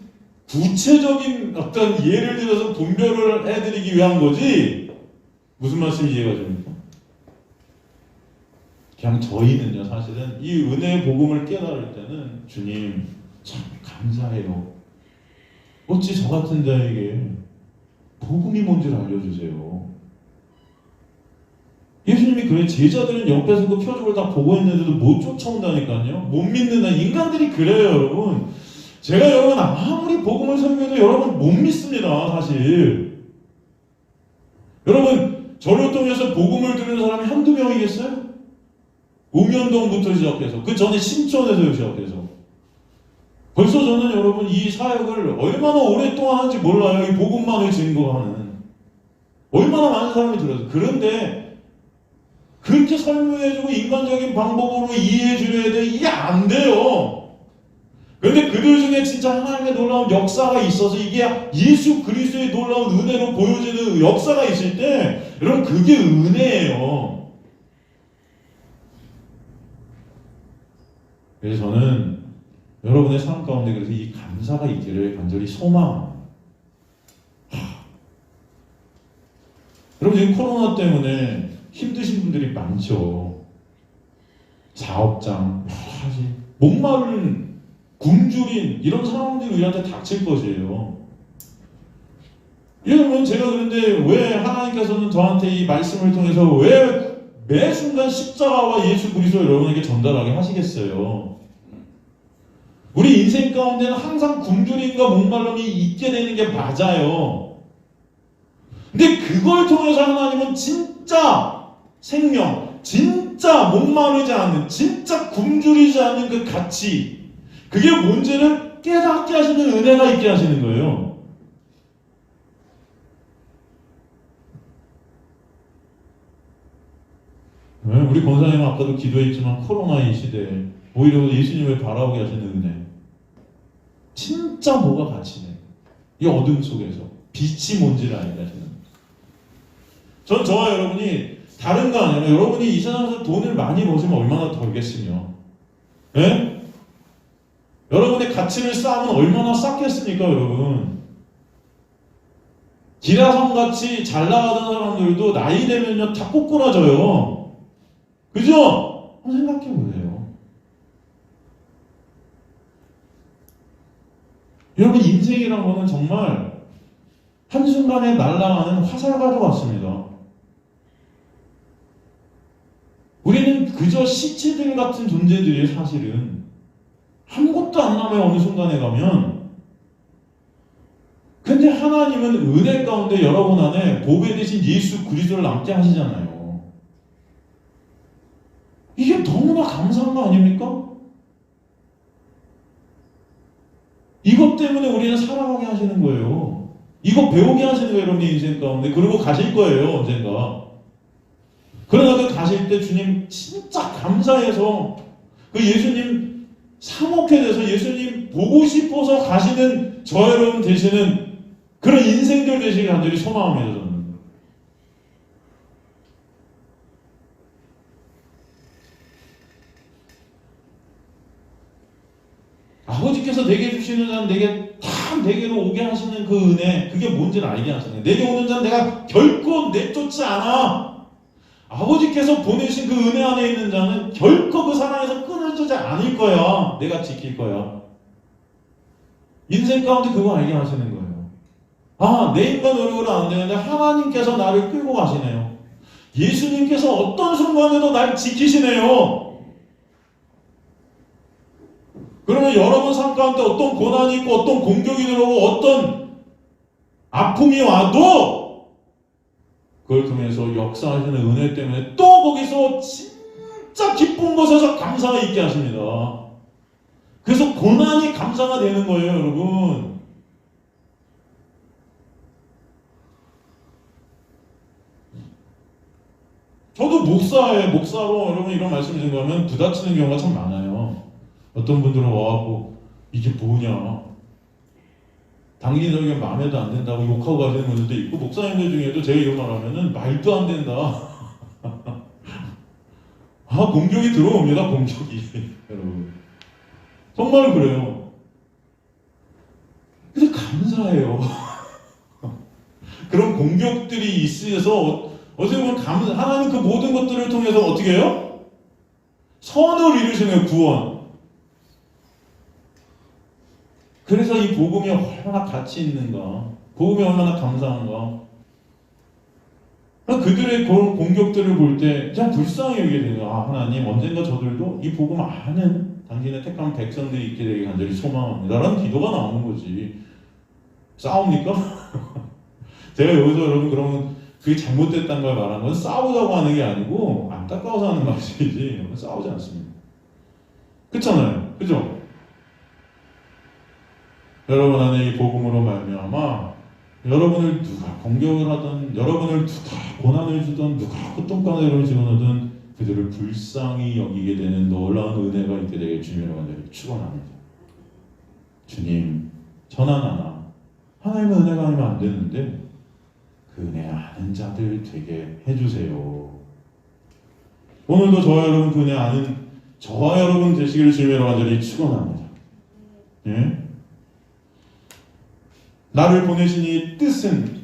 Speaker 1: 구체적인 어떤 예를 들어서 분별을 해드리기 위한 거지 무슨 말씀인지 이해가 됩니까? 그냥 저희는요 사실은 이 은혜의 복음을 깨달을 때는 주님 참 감사해요. 어찌 저 같은 자에게 복음이 뭔지를 알려주세요. 예수님이 그래 제자들은 옆에서 그 표적을 다 보고 있는데도 못 쫓아온다니까요. 못 믿는다. 인간들이 그래요 여러분. 제가 여러분 아무리 복음을 설교해도 여러분 못 믿습니다 사실. 여러분 저를 통해서 복음을 들은 사람이 한두 명이겠어요? 우면동부터 시작해서 그 전에 신촌에서 시작해서 벌써 저는 여러분 이 사역을 얼마나 오랫동안 하는지 몰라요. 이 복음만을 증거하는 얼마나 많은 사람이 들어서. 그런데 그렇게 설명해주고 인간적인 방법으로 이해해주려야 돼. 이게 안 돼요. 그런데 그들 중에 진짜 하나님의 놀라운 역사가 있어서 이게 예수 그리스도의 놀라운 은혜로 보여지는 역사가 있을 때 여러분 그게 은혜예요. 그래서 저는 여러분의 삶 가운데 그래서 이 감사가 있기를 간절히 소망합니다. 여러분 지금 코로나 때문에 힘드신 분들이 많죠. 사업장, 여러 가지 목마른 굶주린 이런 상황들이 우리한테 닥칠 것이에요. 여러분, 제가 그런데 왜 하나님께서는 저한테 이 말씀을 통해서 왜 매 순간 십자가와 예수 그리스도 여러분에게 전달하게 하시겠어요? 우리 인생 가운데는 항상 굶주림과 목마름이 있게 되는 게 맞아요. 근데 그걸 통해서 하나님은 진짜 생명, 진짜 목마르지 않는, 진짜 굶주리지 않는 그 가치, 그게 뭔지를 깨닫게 하시는 은혜가 있게 하시는 거예요. 우리 권사님은 아까도 기도했지만 코로나의 시대에 오히려 예수님을 바라보게 하시는 은혜. 진짜 뭐가 가치네. 이 어둠 속에서 빛이 뭔지를 알게 하시는. 전 저와 여러분이 다른 거 아니라 여러분이 이 세상에서 돈을 많이 버시면 얼마나 덜겠으며, 예? 여러분의 가치를 쌓으면 얼마나 쌓겠습니까, 여러분? 기라성같이 잘 나가던 사람들도 나이 되면요 다 꼬꾸라져요. 그죠? 한번 생각해 보세요. 여러분, 인생이란 거는 정말 한순간에 날아가는 화살과도 같습니다. 우리는 그저 시체들 같은 존재들이 사실은 아무것도 안 남아요, 어느 순간에 가면. 근데 하나님은 은혜 가운데 여러분 안에 보배 대신 예수 그리스도를 남게 하시잖아요. 이게 너무나 감사한 거 아닙니까? 이것 때문에 우리는 살아가게 하시는 거예요. 이거 배우게 하시는 거예요, 여러분의 인생 가운데. 그리고 가실 거예요, 언젠가. 그러나 그 가실 때 주님 진짜 감사해서 그 예수님 사목해 돼서 예수님 보고 싶어서 가시는 저 여러분 되시는 그런 인생들 되시길 간절히 소망합니다, 저는. 아버지께서 내게 주시는 자는 내게 다 내게로 오게 하시는 그 은혜, 그게 뭔지를 알게 하시는 거예요. 내게 오는 자는 내가 결코 내쫓지 않아. 아버지께서 보내신 그 은혜 안에 있는 자는 결코 그 사랑에서 끊어지지 않을 거야. 내가 지킬 거야. 인생 가운데 그거 알게 하시는 거예요. 아, 내 인간 노력으로 안 되는데 하나님께서 나를 끌고 가시네요. 예수님께서 어떤 순간에도 날 지키시네요. 그러면 여러분 삶 가운데 어떤 고난이 있고 어떤 공격이 들어오고 어떤 아픔이 와도 그걸 통해서 역사하시는 은혜 때문에 또 거기서 진짜 기쁜 곳에서 감사가 있게 하십니다. 그래서 고난이 감사가 되는 거예요, 여러분. 저도 목사로 여러분 이런 말씀을 증거하면 부딪히는 경우가 참 많아요. 어떤 분들은 와갖고 이게 뭐냐, 당신 설교 마음에도 안 된다고 욕하고 가시는 분들도 있고, 목사님들 중에도 제가 이런 말 하면은 말도 안 된다. 아, 공격이 들어옵니다, 공격이. 여러분. 정말 그래요. 근데 감사해요. 그런 공격들이 있어서 어떻게 보면 하나님 그 모든 것들을 통해서 어떻게 해요? 선을 이루시는 구원. 그래서 이 복음이 얼마나 가치 있는가, 복음이 얼마나 감사한가. 그들의 그런 공격들을 볼 때 그냥 불쌍히 여기게 되는, 아, 하나님 언젠가 저들도 이 복음 아는 당신의 택한 백성들이 있게 되길 간절히 소망합니다 라는 기도가 나오는 거지. 싸웁니까? 제가 여기서 여러분 그러면 그게 잘못됐다는 걸 말하는 건 싸우자고 하는 게 아니고 안타까워서 하는 말이지, 싸우지 않습니다. 그렇잖아요, 그죠? 여러분 안에 이 복음으로 말미암아 여러분을 누가 공격을 하든, 여러분을 누가 고난을 주든, 누가 고통가운데로 집어넣든 그들을 불쌍히 여기게 되는 놀라운 은혜가 있게 되길 주님으로 간절히 축원합니다. 주님, 전하나나 하나님의 은혜가 아니면 안 되는데 그 은혜 아는 자들 되게 해주세요. 오늘도 저와 여러분 그 은혜 아는 저와 여러분 되시기를 주님으로 간절히 축원합니다. 예? 나를 보내신 이 뜻은,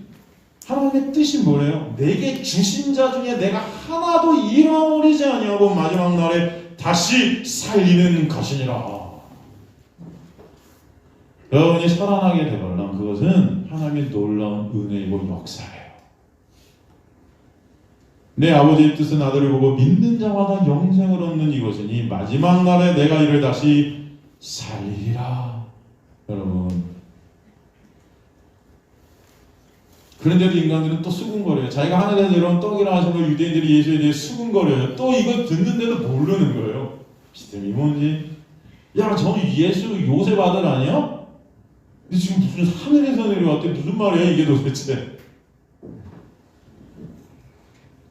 Speaker 1: 하나님의 뜻이 뭐래요? 내게 주신 자 중에 내가 하나도 잃어버리지 아니하고 마지막 날에 다시 살리는 것이니라. 여러분이 살아나게 되려면 그것은 하나님의 놀라운 은혜이고 역사예요. 내 아버지의 뜻은 아들을 보고 믿는 자마다 영생을 얻는 이것이니 마지막 날에 내가 이를 다시 살리리라. 여러분, 그런데도 인간들은 또 수군거려요. 자기가 하늘에서 내려온 떡이라 하신 걸 유대인들이 예수에 대해 수군거려요. 또 이거 듣는데도 모르는 거예요. 믿음이 뭔지. 야, 저는 예수 요셉 아들 아니야? 근데 지금 무슨 하늘에서 내려왔대? 무슨 말이야 이게 도대체?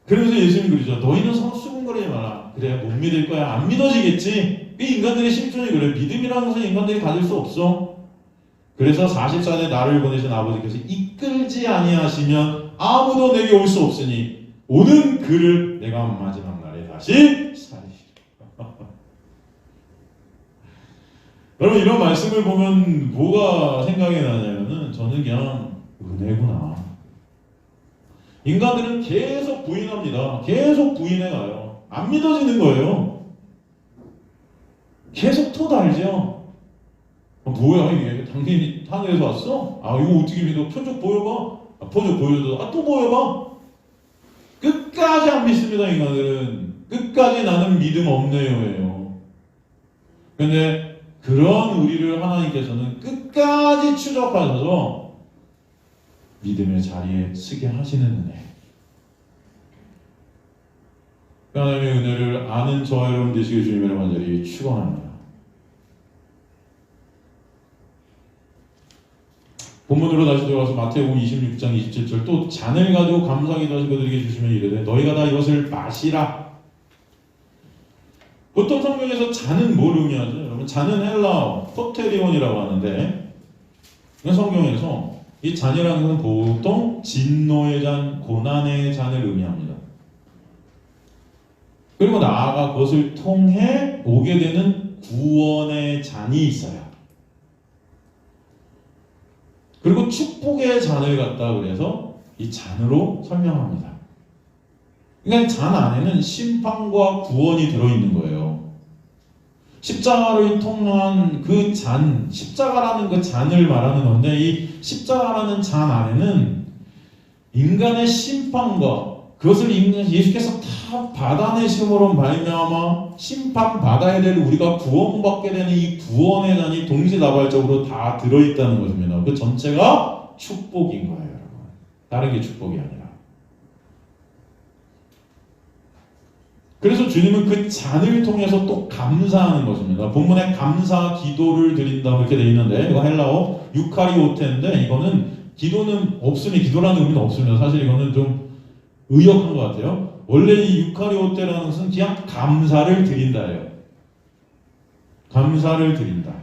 Speaker 1: 그러면서 예수님 그러죠. 너희는 서로 수군거리지 마라. 그래, 못 믿을 거야. 안 믿어지겠지. 이 인간들의 심정이 그래. 믿음이라는 것은 인간들이 가질 수 없어. 그래서 40살에 나를 보내신 아버지께서 이끌지 아니하시면 아무도 내게 올 수 없으니 오는 그를 내가 마지막 날에 다시 살리리라. 여러분, 이런 말씀을 보면 뭐가 생각이 나냐면은 저는 그냥 은혜구나. 인간들은 계속 부인합니다. 계속 부인해가요. 안 믿어지는 거예요. 계속 토달죠. 뭐야 이게? 당신이 하늘에서 왔어? 아, 이거 어떻게 믿어? 표적 보여봐. 아, 표적 보여줘. 아, 또 보여봐. 끝까지 안 믿습니다. 인간들은 끝까지 나는 믿음 없네요예요. 근데 그런 우리를 하나님께서는 끝까지 추적하셔서 믿음의 자리에 서게 하시는 은혜. 하나님의 은혜를 아는 저와 여러분 되시길 주님으로 간절히 축원합니다. 본문으로 다시 돌아가서 마태복음 26장 27절 또 잔을 가지고 감사기도 하시고 그들에게 주시면 이르되 너희가 다 이것을 마시라. 보통 성경에서 잔은 뭘 의미하죠? 여러분, 잔은 헬라어 포테리온이라고 하는데 성경에서 이 잔이라는 것은 보통 진노의 잔, 고난의 잔을 의미합니다. 그리고 나아가 그것을 통해 오게 되는 구원의 잔이 있어요. 그리고 축복의 잔을 갖다 그래서 이 잔으로 설명합니다. 그러니까 잔 안에는 심판과 구원이 들어있는 거예요. 십자가를 통한 그 잔, 십자가라는 그 잔을 말하는 건데 이 십자가라는 잔 안에는 인간의 심판과 그것을 예수께서 다 받아내심으로 말미암아 심판받아야 될 우리가 구원받게 되는 이 구원의 잔이 동시다발적으로 다 들어있다는 것입니다. 그 전체가 축복인 거예요, 여러분. 다른 게 축복이 아니라. 그래서 주님은 그 잔을 통해서 또 감사하는 것입니다. 본문에 감사 기도를 드린다 이렇게 되어 있는데 이거 헬라어 유카리오테인데 이거는 기도는 없으면 기도라는 의미는 없습니다. 사실 이거는 좀 의역한 것 같아요. 원래 이 유카리오테라는 것은 그냥 감사를 드린다예요. 감사를 드린다.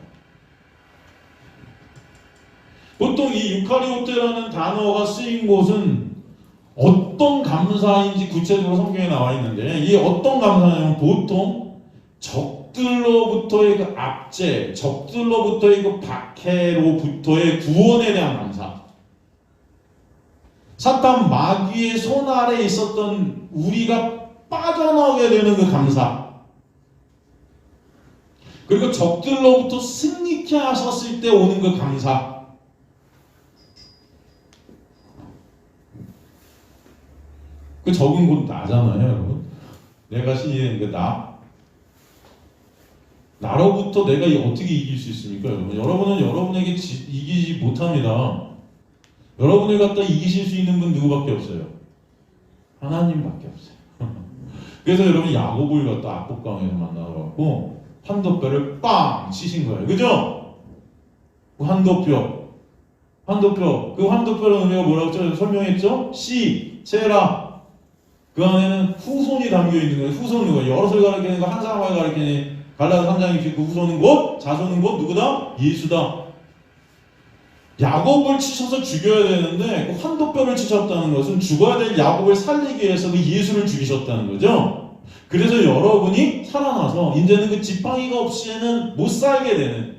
Speaker 1: 보통 이 유카리오테라는 단어가 쓰인 곳은 어떤 감사인지 구체적으로 성경에 나와 있는데 이 어떤 감사냐면 보통 적들로부터의 그 압제, 적들로부터의 그 박해로부터의 구원에 대한 감사. 사탄 마귀의 손 아래에 있었던 우리가 빠져나오게 되는 그 감사. 그리고 적들로부터 승리케 하셨을 때 오는 그 감사. 그 적은 곧 나잖아요, 여러분. 내가 신이 되는 게 나. 나로부터 내가 어떻게 이길 수 있습니까, 여러분? 여러분은 여러분에게 이기지 못합니다. 여러분을 갖다 이기실 수 있는 분 누구밖에 없어요? 하나님밖에 없어요. 그래서 여러분 야곱을 갖다 악곡강에서 만나갖고 한도뼈를 빵 치신 거예요. 그죠? 그 한도뼈. 그 한도뼈는 의미가 뭐라고 설명했죠? 체라. 그 안에는 후손이 담겨 있는 거예요. 후손은 거예요. 여럿을 가리키는 거, 한 사람을 가리키는 갈라디아 3장 29 그 후손은 곧 자손은 곧 누구다? 예수다. 야곱을 치셔서 죽여야 되는데 그 한도뼈를 치셨다는 것은 죽어야 될 야곱을 살리기 위해서 그 예수를 죽이셨다는 거죠. 그래서 여러분이 살아나서 이제는 그 지팡이가 없이는 못 살게 되는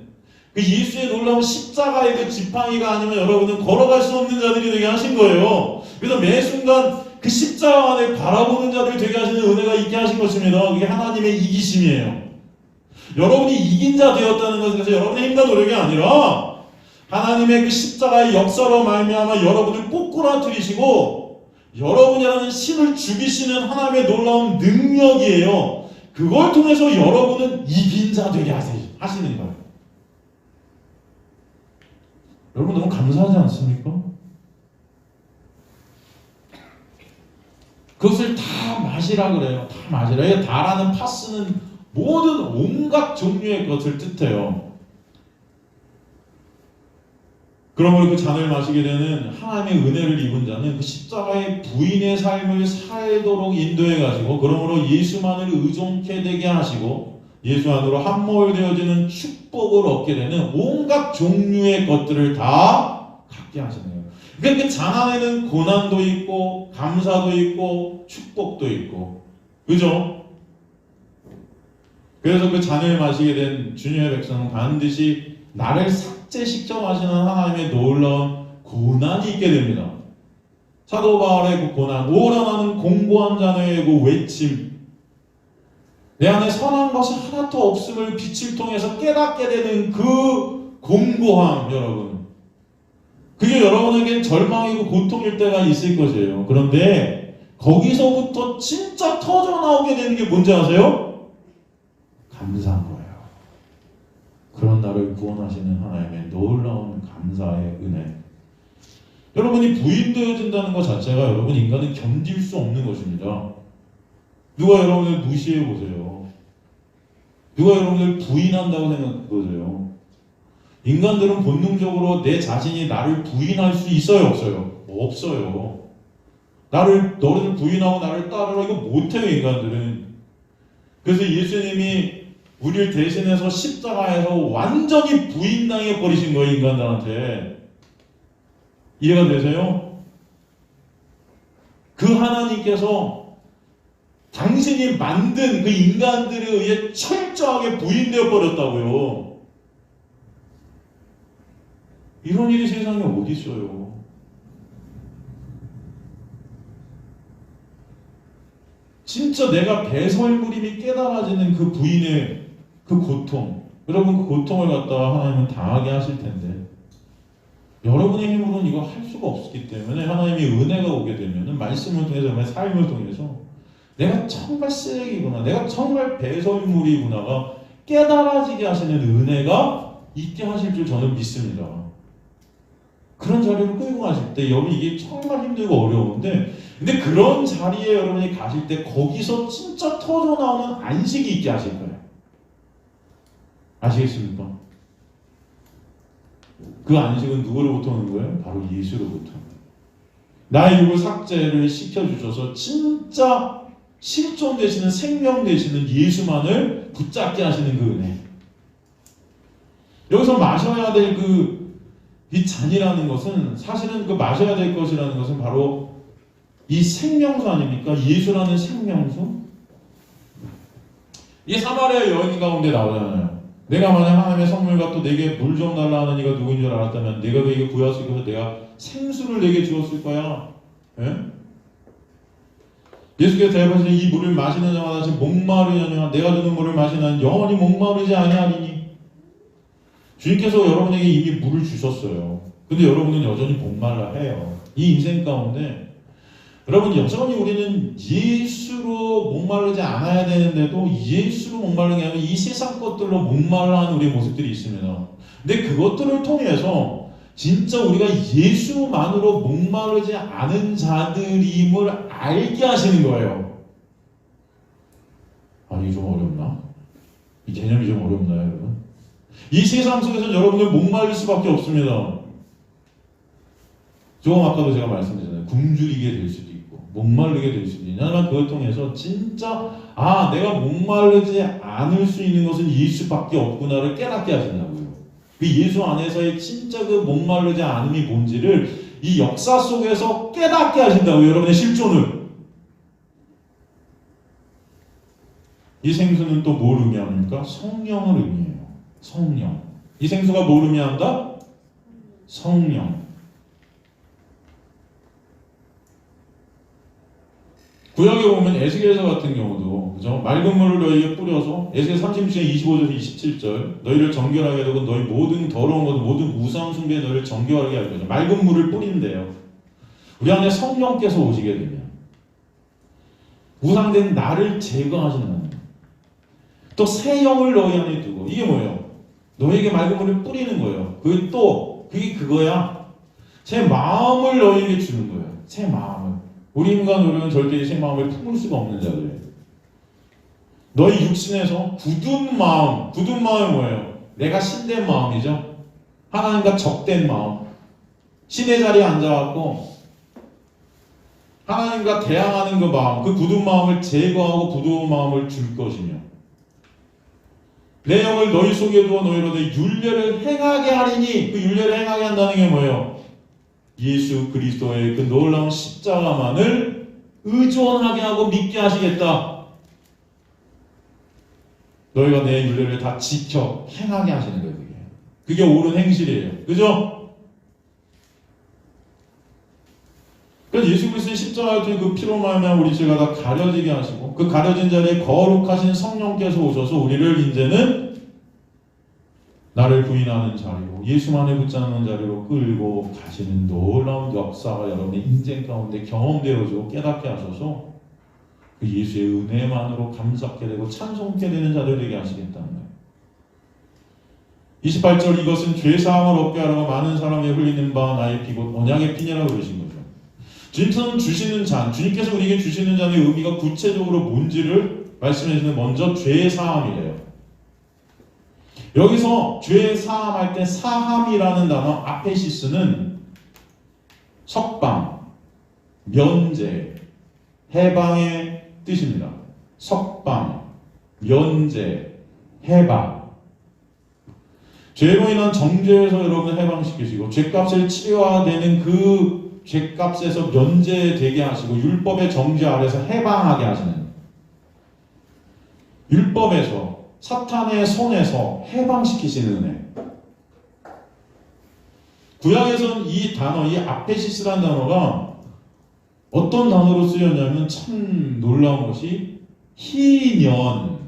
Speaker 1: 그 예수의 놀라운 십자가의 그 지팡이가 아니면 여러분은 걸어갈 수 없는 자들이 되게 하신 거예요. 그래서 매 순간 그 십자가를 바라보는 자들 되게 하시는 은혜가 있게 하신 것입니다. 그게 하나님의 이기심이에요. 여러분이 이긴 자 되었다는 것은 그래서 여러분의 힘과 노력이 아니라 하나님의 그 십자가의 역사로 말미암아 여러분을 꼬꾸라뜨리시고 여러분이라는 신을 죽이시는 하나님의 놀라운 능력이에요. 그걸 통해서 여러분은 이긴 자 되게 하시는 거예요. 여러분 너무 감사하지 않습니까? 그것을 다 마시라 그래요. 다 마시라. 이 다라는 파스는 모든 온갖 종류의 것을 뜻해요. 그러므로 그 잔을 마시게 되는 하나님의 은혜를 입은 자는 그 십자가의 부인의 삶을 살도록 인도해 가지고 그러므로 예수만을 의존케 되게 하시고 예수 안으로 한몸을 되어지는 축복을 얻게 되는 온갖 종류의 것들을 다 갖게 하시네요. 그러니까 그 잔 안에는 고난도 있고 감사도 있고 축복도 있고 그죠? 그래서 그 잔을 마시게 된 주님의 백성은 반드시 나를 삭제시켜 마시는 하나님의 놀라운 고난이 있게 됩니다. 사도 바울의 그 고난, 오라나는 공고한 자녀의 그 외침, 내 안에 선한 것이 하나도 없음을 빛을 통해서 깨닫게 되는 그 공고함, 여러분. 그게 여러분에겐 절망이고 고통일 때가 있을 것이에요. 그런데 거기서부터 진짜 터져나오게 되는 게 뭔지 아세요? 감사한 거예요. 그런 나를 구원하시는 하나님의 놀라운 감사의 은혜. 여러분이 부인되어진다는 것 자체가 여러분 인간은 견딜 수 없는 것입니다. 누가 여러분을 무시해 보세요. 누가 여러분을 부인한다고 생각해 보세요. 인간들은 본능적으로 내 자신이 나를 부인할 수 있어요, 없어요? 없어요. 너를 부인하고 나를 따르라 이거 못해요, 인간들은. 그래서 예수님이 우리를 대신해서 십자가에서 완전히 부인당해 버리신 거예요, 인간들한테. 이해가 되세요? 그 하나님께서 당신이 만든 그 인간들에 의해 철저하게 부인되어 버렸다고요. 이런 일이 세상에 어디 있어요? 진짜 내가 배설물임이 깨달아지는 그 부인의 그 고통, 여러분 그 고통을 갖다가 하나님은 당하게 하실 텐데 여러분의 힘으로는 이거 할 수가 없기 때문에 하나님의 은혜가 오게 되면 말씀을 통해서 정말 삶을 통해서 내가 정말 쓰레기구나, 내가 정말 배설물이구나가 깨달아지게 하시는 은혜가 있게 하실 줄 저는 믿습니다. 그런 자리를 끌고 가실 때 여러분 이게 정말 힘들고 어려운데 근데 그런 자리에 여러분이 가실 때 거기서 진짜 터져나오는 안식이 있게 하실 거예요. 아시겠습니까? 그 안식은 누구로부터 오는 거예요? 바로 예수로부터. 나의 육을 삭제를 시켜주셔서 진짜 실존 되시는 생명 되시는 예수만을 붙잡게 하시는 그 은혜. 여기서 마셔야 될 이 잔이라는 것은 사실은 그 마셔야 될 것이라는 것은 바로 이 생명수 아닙니까? 예수라는 생명수. 이 사마리아 여인 가운데 나오잖아요. 내가 만약 하나님의 선물과 또 내게 물 좀 달라 하는 이가 누구인 줄 알았다면 내가 그에게 구하였을 것을 내가 생수를 내게 주었을 거야. 예? 예수께서 대답하시니 이 물을 마시는 자마다 지금 목마르느냐 내가 주는 물을 마시는 영원히 목마르지 아니하리니. 주님께서 여러분에게 이미 물을 주셨어요. 근데 여러분은 여전히 목말라 해요. 이 인생 가운데 여러분 여전히 우리는 예수로 목마르지 않아야 되는데도 예수로 목마르게 하면 이 세상 것들로 목말라하는 우리의 모습들이 있습니다. 근데 그것들을 통해서 진짜 우리가 예수만으로 목마르지 않은 자들임을 알게 하시는 거예요. 아니 좀 어렵나? 이 개념이 좀 어렵나요, 여러분? 이 세상 속에서 여러분을 목마를 수밖에 없습니다. 조금 아까도 제가 말씀드렸잖아요. 굶주리게 될 수도 있고 목마르게 될 수도 있냐. 하지만 그걸 통해서 진짜 내가 목마르지 않을 수 있는 것은 예수밖에 없구나를 깨닫게 하신다고요. 그 예수 안에서의 진짜 그 목마르지 않음이 뭔지를 이 역사 속에서 깨닫게 하신다고요. 여러분의 실존을. 이 생수는 또 뭘 의미합니까? 성령을 의미해요. 성령. 이 생수가 뭘 의미한다? 성령. 구약에 보면 에스겔서 같은 경우도 그죠? 맑은 물을 너희에게 뿌려서 에스겔 36장 25절에서 27절 너희를 정결하게 하고 너희 모든 더러운 것 모든 우상 숭배에 너희를 정결하게 할 거죠. 맑은 물을 뿌린대요. 우리 안에 성령께서 오시게 되면 우상된 나를 제거하시는 하나님. 또 새 영을 너희 안에 두고 이게 뭐예요? 너희에게 맑은 물을 뿌리는 거예요. 그게 그거야. 새 마음을 너희에게 주는 거예요. 새 마음을. 우리 인간으로는 절대 새 마음을 품을 수가 없는 자들이에요. 너희 육신에서 굳은 마음이 뭐예요? 내가 신된 마음이죠. 하나님과 적된 마음. 신의 자리에 앉아갖고 하나님과 대항하는 그 마음, 그 굳은 마음을 제거하고 부드러운 마음을 줄 것이며 내 영을 너희 속에 두어 너희로 내 율례를 행하게 하리니 그 율례를 행하게 한다는 게 뭐예요? 예수 그리스도의 그 놀라운 십자가만을 의존하게 하고 믿게 하시겠다. 너희가 내 율례를 다 지켜 행하게 하시는 거예요. 그게 옳은 행실이에요. 그죠? 그래서 예수 그리스도의 십자가의 그 피로 말미암아 우리 죄가 다 가려지게 하시고 그 가려진 자리에 거룩하신 성령께서 오셔서 우리를 이제는 나를 부인하는 자리로 예수만을 붙잡는 자리로 끌고 가시는 놀라운 역사가 여러분의 인생 가운데 경험되어지고 깨닫게 하셔서 그 예수의 은혜만으로 감사하게 되고 찬송케 되는 자들 되게 하시겠다는 거예요. 28절 이것은 죄사함을 얻게 하라고 많은 사람이 흘리는 바 나의 피 곧 언약의 피냐라고 그러신 거죠. 주님께서 주시는 잔, 주님께서 우리에게 주시는 잔의 의미가 구체적으로 뭔지를 말씀해 주시는 먼저 죄사함이래요. 여기서 죄사함할 때 사함이라는 단어 아페시스는 석방, 면제, 해방의 뜻입니다. 석방, 면제, 해방. 죄로 인한 정죄에서 여러분을 해방시키시고 죄값을 치러야 되는 그 죄값에서 면제되게 하시고 율법의 정죄 아래서 해방하게 하시는 율법에서 사탄의 손에서 해방시키시는 은혜. 구약에서는 이 단어, 이 아페시스라는 단어가 어떤 단어로 쓰였냐면 참 놀라운 것이 희년.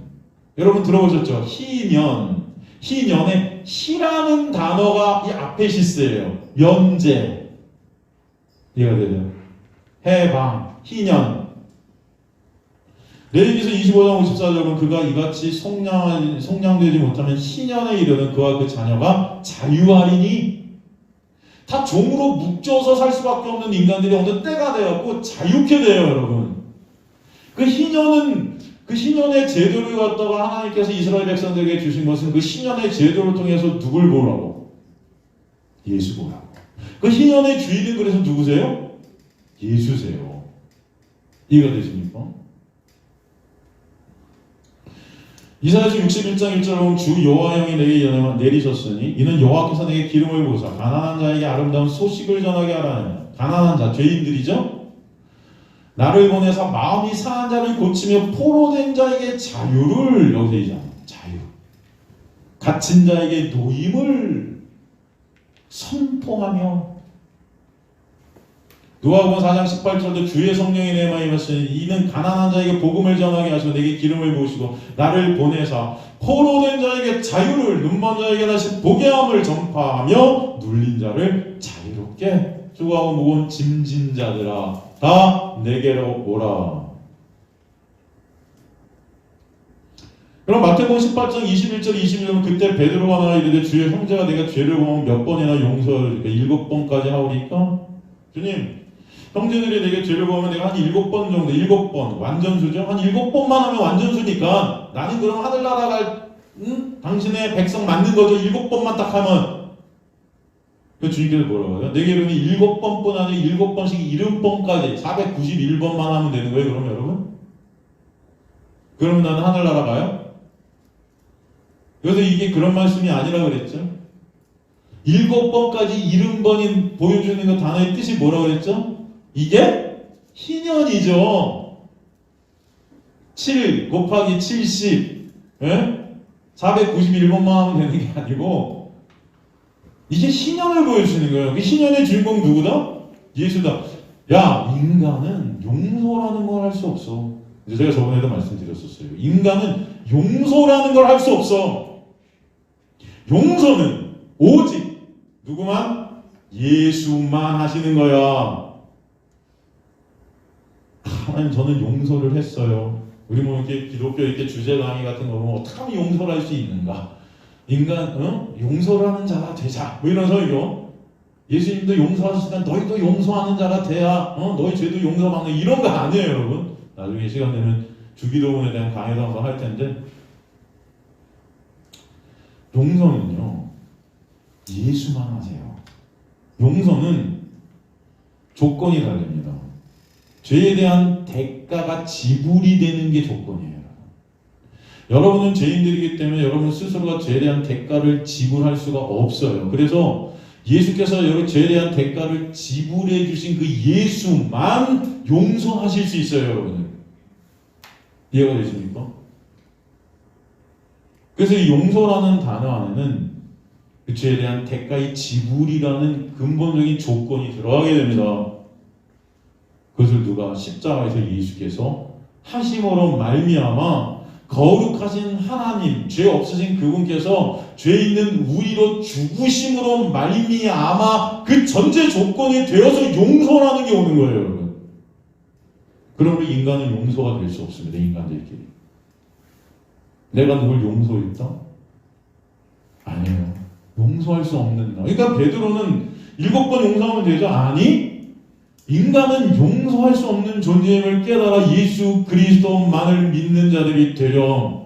Speaker 1: 여러분 들어보셨죠? 희년. 희년에 희라는 단어가 이 아페시스예요. 면제. 이해가 되죠? 해방, 희년. 레위기서 25장 54절은 그가 이같이 속량되지 못하면 희년에 이르는 그와 그 자녀가 자유하리니 다 종으로 묶여서 살 수밖에 없는 인간들이 어느 때가 되었고 자유케 돼요, 여러분. 그 희년의 제도를 갖다가 하나님께서 이스라엘 백성들에게 주신 것은 그 희년의 제도를 통해서 누굴 보라고? 예수 보라고. 그 희년의 주인은 그래서 누구세요? 예수세요. 이해가 되십니까? 이사야서 61장 1절에 보면 주 여호와 영이 내게 내리셨으니 이는 여호와께서 내게 기름을 부으사 가난한 자에게 아름다운 소식을 전하게 하라니. 가난한 자, 죄인들이죠? 나를 보내사 마음이 상한 자를 고치며 포로된 자에게 자유를, 여기서 얘기하잖아요. 자유. 갇힌 자에게 노임을 선포하며. 누가복음 4장 18절도 주의 성령이 내 마음에 임하시니 이는 가난한 자에게 복음을 전하게 하시고 내게 기름을 부으시고 나를 보내사 포로된 자에게 자유를, 눈먼 자에게 다시 보게 함을 전파하며 눌린 자를 자유롭게 수고하고 무거운 짐진 자들아 다 내게로 오라. 그럼 마태복음 18장 21절 22절은 그때 베드로가 나와 이르되 주의 형제가 내가 죄를 범하면 몇 번이나 용서를 줄까? 7번까지 하오리까? 주님, 형제들이 내게 죄를 범하면 내가 한 7번 정도, 7번 완전수죠? 한 7번만 하면 완전수니까 나는 그럼 하늘나라 갈 당신의 백성 맞는 거죠? 7번만 딱 하면. 그 주님께서 뭐라고 해요? 내게 이름이 7번뿐 아니라 7번씩 70번까지 491번만 하면 되는 거예요, 그러면 여러분? 그러면 나는 하늘나라 가요? 그래서 이게 그런 말씀이 아니라 그랬죠? 7번까지 70번이 보여주는 그 단어의 뜻이 뭐라고 그랬죠? 이게 희년이죠. 7 곱하기 70 491번만 하면 되는 게 아니고 이게 희년을 보여주는 거예요. 그 희년의 주인공 누구다? 예수다. 야, 인간은 용서라는 걸 할 수 없어. 이제 제가 저번에도 말씀드렸었어요. 인간은 용서라는 걸 할 수 없어. 용서는 오직 누구만? 예수만 하시는 거야. 하나님, 저는 용서를 했어요. 우리 뭐 이렇게 기독교 이렇게 주제 강의 같은 거 보면 어떻게 하면 용서를 할 수 있는가? 인간, 용서를 하는 자가 되자. 뭐 이런 설교. 예수님도 용서하시니까 너희도 용서하는 자가 돼야, 너희 죄도 용서받는, 이런 거 아니에요, 여러분. 나중에 시간 되면 주기도문에 대한 강의도 한번 할 텐데, 용서는요, 예수만 하세요. 용서는 조건이 다릅니다. 죄에 대한 대가가 지불이 되는 게 조건이에요. 여러분은 죄인들이기 때문에 여러분 스스로가 죄에 대한 대가를 지불할 수가 없어요. 그래서 예수께서 여러분 죄에 대한 대가를 지불해 주신 그 예수만 용서하실 수 있어요, 여러분. 이해가 되십니까? 그래서 이 용서라는 단어 안에는 그 죄에 대한 대가의 지불이라는 근본적인 조건이 들어가게 됩니다. 그것을 누가? 십자가에서 예수께서 하심으로 말미암아 거룩하신 하나님, 죄 없으신 그분께서 죄 있는 우리로 죽으심으로 말미암아 그 전제 조건이 되어서 용서라는 게 오는 거예요, 여러분. 그러므로 인간은 용서가 될 수 없습니다, 인간들끼리. 내가 누굴 용서했다? 아니에요. 용서할 수 없는 나. 그러니까 베드로는 7번 용서하면 되죠? 아니, 인간은 용서할 수 없는 존재임을 깨달아 예수 그리스도만을 믿는 자들이 되려.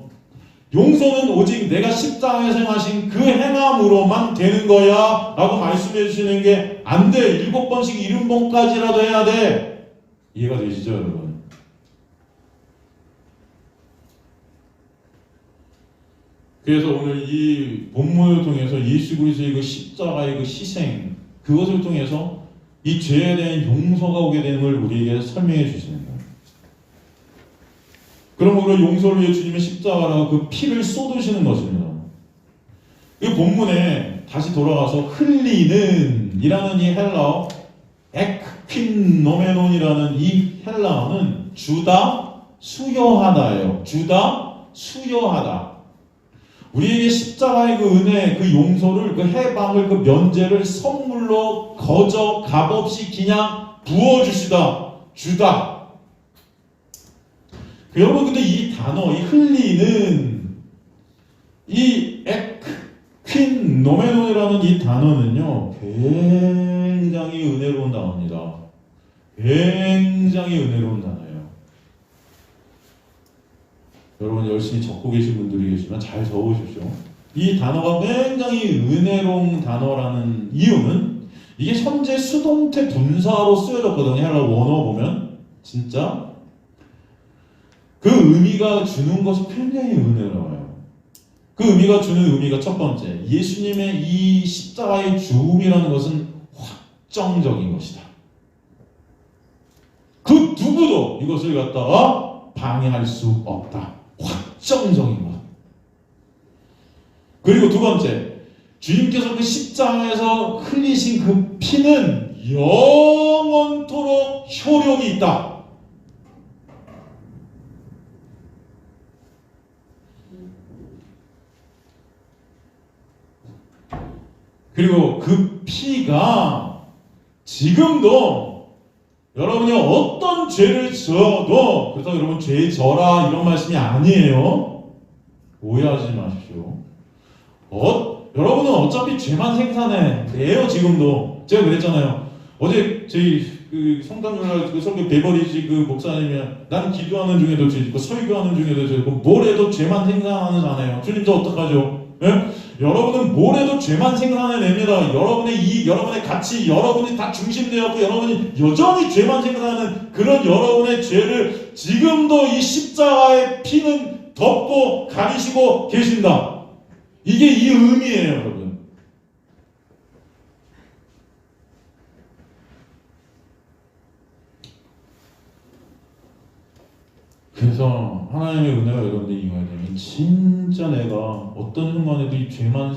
Speaker 1: 용서는 오직 내가 십자가에서 행하신 그 행함으로만 되는 거야 라고 말씀해 주시는 게 안 돼. 7번씩 70번까지라도 해야 돼. 이해가 되시죠, 여러분? 그래서 오늘 이 본문을 통해서 예수 그리스도의 그 십자가의 그 희생, 그것을 통해서 이 죄에 대한 용서가 오게 되는 걸 우리에게 설명해 주시는 거예요. 그러므로 용서를 위해 주님의 십자가라고 그 피를 쏟으시는 것입니다. 이 본문에 다시 돌아가서 흘리는 이라는 이 헬라어 ekquinomenon이라는 이 헬라어는 주다, 수여하다예요. 주다, 수여하다. 우리에게 십자가의 그 은혜, 그 용서를, 그 해방을, 그 면제를 선물로 거저 값없이 그냥 부어주시다, 주다. 여러분, 근데 이 단어, 이 흘리는, 이 ekquinomenon이라는 이 단어는요, 굉장히 은혜로운 단어입니다. 굉장히 은혜로운 단어예요. 여러분 열심히 적고 계신 분들이 계시면 잘 적으십시오. 이 단어가 굉장히 은혜로운 단어라는 이유는 이게 현재 수동태 분사로 쓰여졌거든요. 헬라 원어 보면 진짜 그 의미가 주는 것이 굉장히 은혜로워요. 그 의미가 주는 의미가 첫 번째, 예수님의 이 십자가의 죽음이라는 것은 확정적인 것이다. 그 누구도 이것을 갖다가 방해할 수 없다. 확정적인 것. 그리고 두 번째, 주님께서 그 십자가에서 흘리신 그 피는 영원토록 효력이 있다. 그리고 그 피가 지금도 여러분이 어떤 죄를 지어도, 그래서 여러분 죄 져라 이런 말씀이 아니에요. 오해하지 마십시오. 여러분은 어차피 죄만 생산해내요. 지금도 제가 그랬잖아요. 어제 저희 그 성탄절 그 설교 베버리지 그 목사님이 난 기도하는 중에도 죄 짓고 설교하는 중에도 죄 짓고 뭘 해도 죄만 생산하는 자네요. 주님 저 어떡하죠? 예? 여러분은 뭘 해도 죄만 생산해냅니다. 여러분의 가치, 여러분이 다 중심되었고 여러분이 여전히 죄만 생산하는 그런 여러분의 죄를 지금도 이 십자가의 피는 덮고 가리시고 계신다. 이게 이 의미예요, 여러분. 그래서 하나님의 은혜가 여러분들 임하게 되면 진짜 내가 어떤 순간에도 이 죄만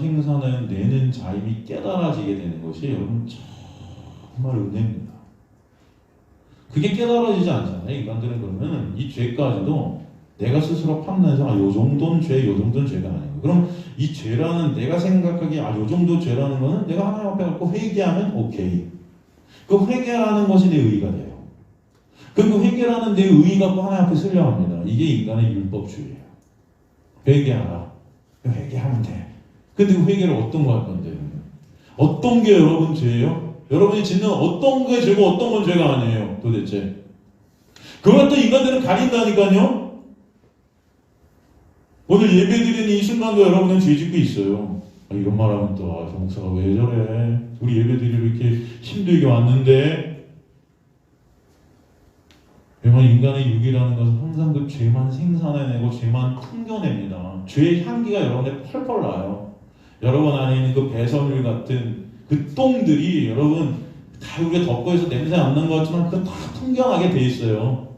Speaker 1: 그게 깨달아지지 않잖아요. 인간들은 그러면 이 죄까지도 내가 스스로 판단해서 요 정도는 죄, 요 정도는 죄가 아니고, 그럼 이 죄라는 내가 생각하기에 요 정도 죄라는 거는 내가 하나님 앞에 갖고 회개하면 오케이. 그 회개라는 것이 내 의의가 돼요. 그 회개라는 내 의의 갖고 하나님 앞에 쓰려합니다. 이게 인간의 율법주의예요. 회개하라. 회개하면 돼. 근데 그 회개를 어떤 거 할 건데? 어떤 게 여러분 죄예요? 여러분이 짓는 어떤 게 죄고 어떤 건 죄가 아니에요. 도대체. 그걸 또 인간들은 가린다니까요. 오늘 예배드리는 이 순간도 여러분은 죄 짓고 있어요. 이런 말하면 또 목사가 왜 저래? 우리 예배드리러 이렇게 힘들게 왔는데. 여러분, 인간의 육이라는 것은 항상 그 죄만 생산해내고 죄만 풍겨냅니다. 죄의 향기가 여러분의 펄펄 나요. 여러분 안에 있는 그 배설물 같은 그 똥들이 여러분 다 우리가 덮고해서 냄새 안 나는 것 같지만 그거 다 풍겨나게 돼 있어요.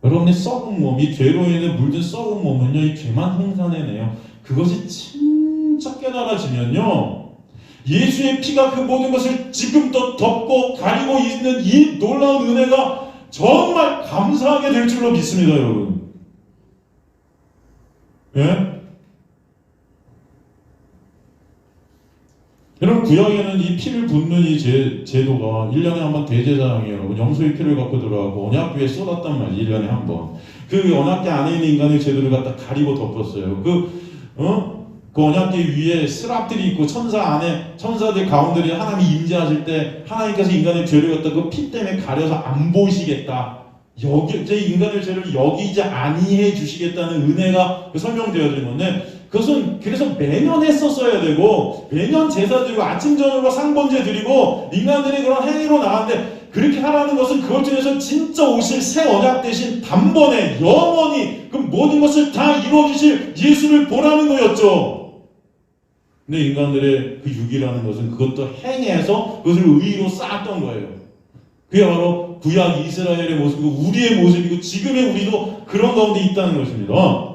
Speaker 1: 여러분의 썩은 몸, 이 죄로 인해 물든 썩은 몸은요, 이 죄만 생산해내요. 그것이 진짜 깨달아지면요, 예수의 피가 그 모든 것을 지금도 덮고 가리고 있는 이 놀라운 은혜가 정말 감사하게 될 줄로 믿습니다, 여러분. 예? 여러분, 구약에는 이 피를 붓는 이 제도가 1년에 한 번 대제사장이에요. 여러분, 염소의 피를 갖고 들어가고 언약궤에 쏟았단 말이에요. 1년에 한 번. 그 언약궤 안에 있는 인간의 제도를 갖다 가리고 덮었어요. 그 언약궤 위에 스랍들이 있고 천사들 가운데 하나님이 임재하실 때 하나님께서 인간의 죄를 갖다 그 피 때문에 가려서 안 보이시겠다. 제 인간의 죄를 여기지 아니해 주시겠다는 은혜가 설명되어진 건데, 그것은 그래서 매년 했었어야 되고 매년 제사 드리고 아침 저녁으로 상번제 드리고 인간들이 그런 행위로 나왔는데, 그렇게 하라는 것은 그것 중에서 진짜 오실 새 언약 대신 단번에 영원히 그 모든 것을 다 이루어주실 예수를 보라는 거였죠. 근데 인간들의 그 육이라는 것은 그것도 행해서 그것을 의의로 쌓았던 거예요. 그게 바로 구약 이스라엘의 모습이고 우리의 모습이고 지금의 우리도 그런 가운데 있다는 것입니다.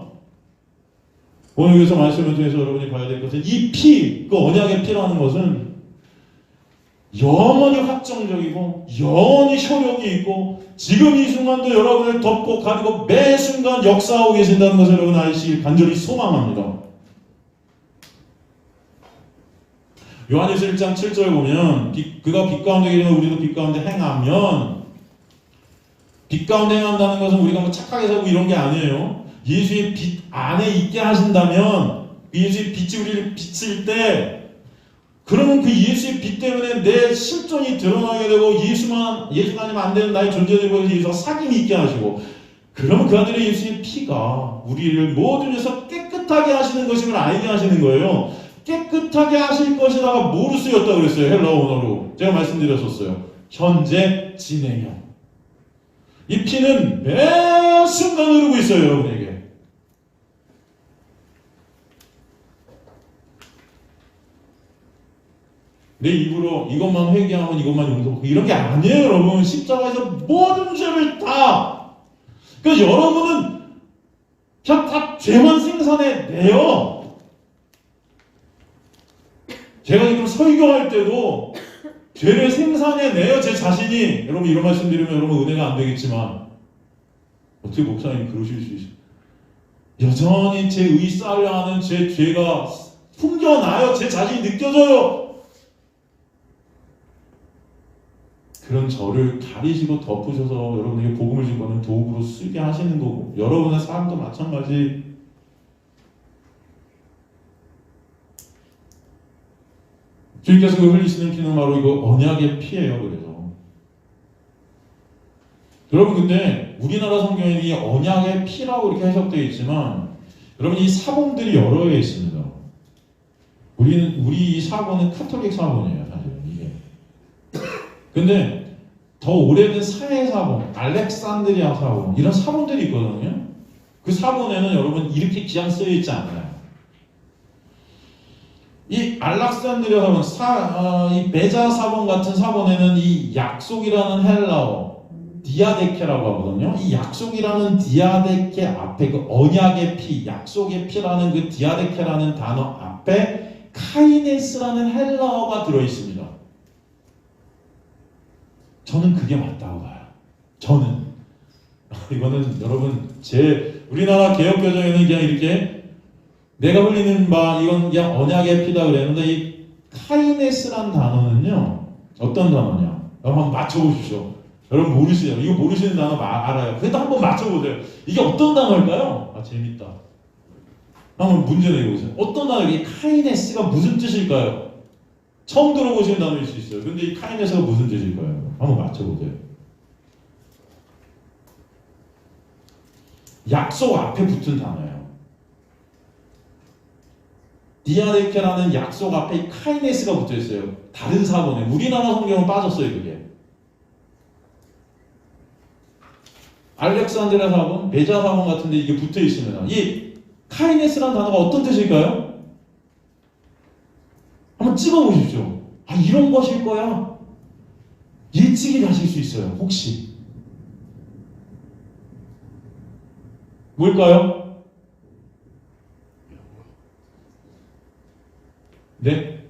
Speaker 1: 오늘 여기서 말씀을 통해서 여러분이 봐야 될 것은 이 피, 그 언약의 피라는 것은 영원히 확정적이고 영원히 효력이 있고 지금 이 순간도 여러분을 덮고 가리고 매 순간 역사하고 계신다는 것을 여러분 아시길 간절히 소망합니다. 요한일서 1장 7절 보면 그가 빛 가운데 계시면 우리도 빛 가운데 행하면, 빛 가운데 행한다는 것은 우리가 뭐 착하게 살고 이런 게 아니에요. 예수의 빛 안에 있게 하신다면, 예수의 빛이 우리를 비칠 때, 그러면 그 예수의 빛 때문에 내 실존이 드러나게 되고 예수가 아니면 안 되는 나의 존재를 보여서 예수가 사귐이 있게 하시고, 그러면 그 아들의 예수의 피가 우리를 모든 데서 깨끗하게 하시는 것임을 알게 하시는 거예요. 깨끗하게 하실 것이다가 뭐로 쓰였다고 그랬어요? 헬라어 언어로. 제가 말씀드렸었어요. 현재 진행형. 이 피는 매 순간 흐르고 있어요, 여러분에게. 내 입으로 이것만 회개하면 이것만 용서하고 이런 게 아니에요, 여러분. 십자가에서 모든 죄를 다. 그러니까 여러분은 그냥 다 죄만 생산해내요. 제가 지금 설교할 때도 죄를 생산해내요, 제 자신이. 여러분, 이런 말씀 드리면 여러분 은혜가 안 되겠지만, 어떻게 목사님이 그러실 수 있어요? 여전히 제 의 쌓으려 하는 제 죄가 풍겨나요. 제 자신이 느껴져요. 그런 저를 가리시고 덮으셔서 여러분에게 복음을 줄 거는 도구로 쓰게 하시는 거고, 여러분의 삶도 마찬가지. 주님께서 그 흘리시는 피는 바로 이거 언약의 피예요. 그래서 여러분, 근데 우리나라 성경에는 이 언약의 피라고 이렇게 해석되어 있지만, 여러분, 이 사본들이 여러 개 있습니다. 우리 이 사본은 카톨릭 사본이에요, 사실 이게. 근데 더 오래된 사회 사본, 알렉산드리아 사본, 이런 사본들이 있거든요. 그 사본에는 여러분 이렇게 기한 쓰여 있지 않아요. 이 알렉산드리아 사본, 이 베자 사본 같은 사본에는 이 약속이라는 헬라어 디아데케라고 하거든요. 이 약속이라는 디아데케 앞에 그 언약의 피, 약속의 피라는 그 디아데케라는 단어 앞에 카이네스라는 헬라어가 들어 있습니다. 저는 그게 맞다고 봐요. 저는 이거는 여러분 우리나라 개혁개정에는 그냥 이렇게 내가 흘리는 바 이건 그냥 언약의 피다 그랬는데 이 카이네스란 단어는요 어떤 단어냐? 여러분 한번 맞춰보십시오. 여러분 모르시죠? 이거 모르시는 단어 알아요. 그래도 한번 맞춰보세요. 이게 어떤 단어일까요? 아 재밌다. 한번 문제 내보세요. 어떤 단어? 이 카이네스가 무슨 뜻일까요? 처음 들어보시는 단어일 수 있어요. 근데 이 카이네스가 무슨 뜻일까요? 한번 맞춰보세요. 약속 앞에 붙은 단어예요. 디아데케라는 약속 앞에 카이네스가 붙어 있어요. 다른 사본에 우리나라 성경은 빠졌어요. 그게 알렉산드리아 사본, 베자 사본 같은데 이게 붙어 있으면 이 카이네스라는 단어가 어떤 뜻일까요? 한번 찍어보십시오. 아 이런 것일 거야. 예측이 하실 수 있어요. 혹시 뭘까요? 네?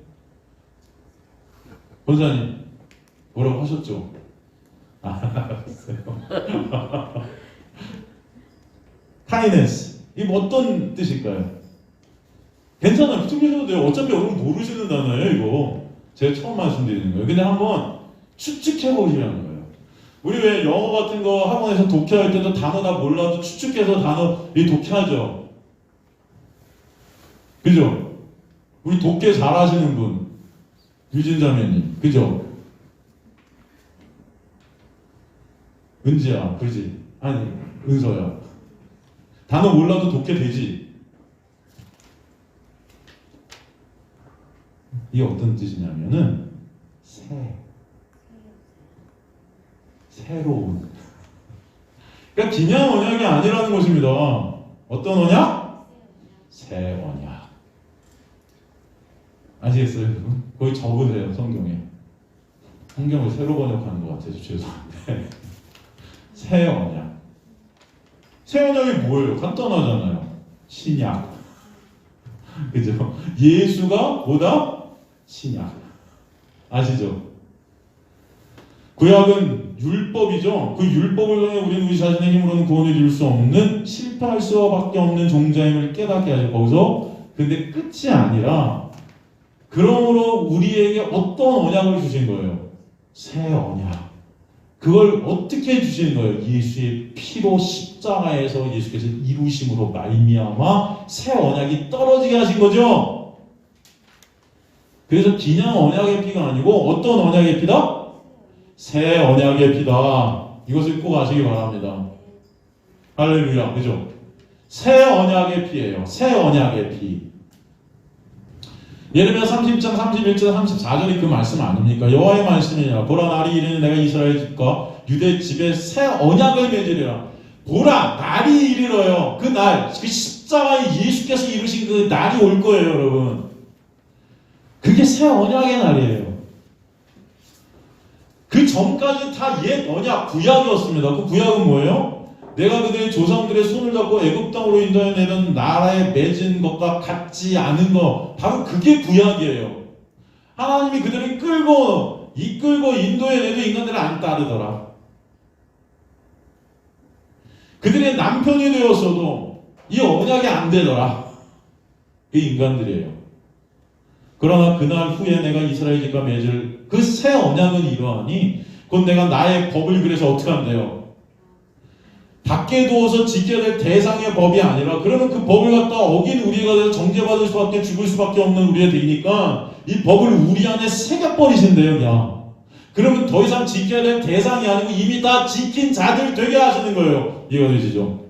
Speaker 1: 권사님 뭐라고 하셨죠? 알았어요. 카이네스 이게 뭐 어떤 뜻일까요? 괜찮아요. 붙여주셔도 돼요. 어차피 여러분 모르시는 단어예요. 이거 제가 처음 말씀드리는 거예요. 근데 한번 추측해 보시라는 거예요. 우리 왜 영어 같은 거 학원에서 독해할 때도 단어 다 몰라도 추측해서 단어 독해하죠. 그죠? 우리 독해 잘하시는 분 유진자매님 그죠? 은지야 그지? 아니 은서야 단어 몰라도 독해 되지? 이게 어떤 뜻이냐면은 새로운 그러니까 그냥 언약이 아니라는 것입니다. 어떤 언약? 새 언약. 아시겠어요? 거의 적으세요. 성경을 새로 번역하는 것 같아서 죄송한데 새 언약. 새 언약이 뭐예요? 간단하잖아요. 신약. 그죠? 예수가 뭐다? 신약. 아시죠? 구약은 율법이죠. 그 율법을 통해 우리는 우리 자신의 힘으로는 구원을 이룰 수 없는 실패할 수밖에 없는 종자임을 깨닫게 하죠. 거기서 근데 끝이 아니라 그러므로 우리에게 어떤 언약을 주신 거예요? 새 언약. 그걸 어떻게 주시는 거예요? 예수의 피로 십자가에서 예수께서 이루심으로 말미암아 새 언약이 떨어지게 하신 거죠. 그래서 그냥 언약의 피가 아니고 어떤 언약의 피다? 새 언약의 피다. 이것을 꼭 아시기 바랍니다. 할렐루야. 그죠? 새 언약의 피예요. 새 언약의 피. 예레미야 30장 31절 34절이 그 말씀 아닙니까? 여호와의 말씀이냐 보라 날이 이르니 내가 이스라엘 집과 유대 집에 새 언약을 맺으리라. 보라 날이 이르러요. 그 날, 그 십자가에 예수께서 이루신 그 날이 올 거예요. 여러분 그게 새 언약의 날이에요. 그 전까지 다 옛 언약 구약이었습니다. 그 구약은 뭐예요? 내가 그들의 조상들의 손을 잡고 애굽 땅으로 인도해내던 나라에 맺은 것과 같지 않은 것, 바로 그게 구약이에요. 하나님이 그들을 이끌고 인도해내도 인간들은 안 따르더라. 그들의 남편이 되었어도 이 언약이 안 되더라. 그 인간들이에요. 그러나 그날 후에 내가 이스라엘 집과 맺을 그 새 언약은 이러하니 곧 내가 나의 법을 그래서 어떻게 한대요? 밖에 두어서 지켜야 될 대상의 법이 아니라 그러면 그 법을 갖다 어긴 우리가 돼서 정죄받을 수밖에 죽을 수밖에 없는 우리가 되니까 이 법을 우리 안에 새겨버리신대요. 그냥 그러면 더 이상 지켜야 될 대상이 아니고 이미 다 지킨 자들 되게 하시는 거예요. 이해가 되시죠?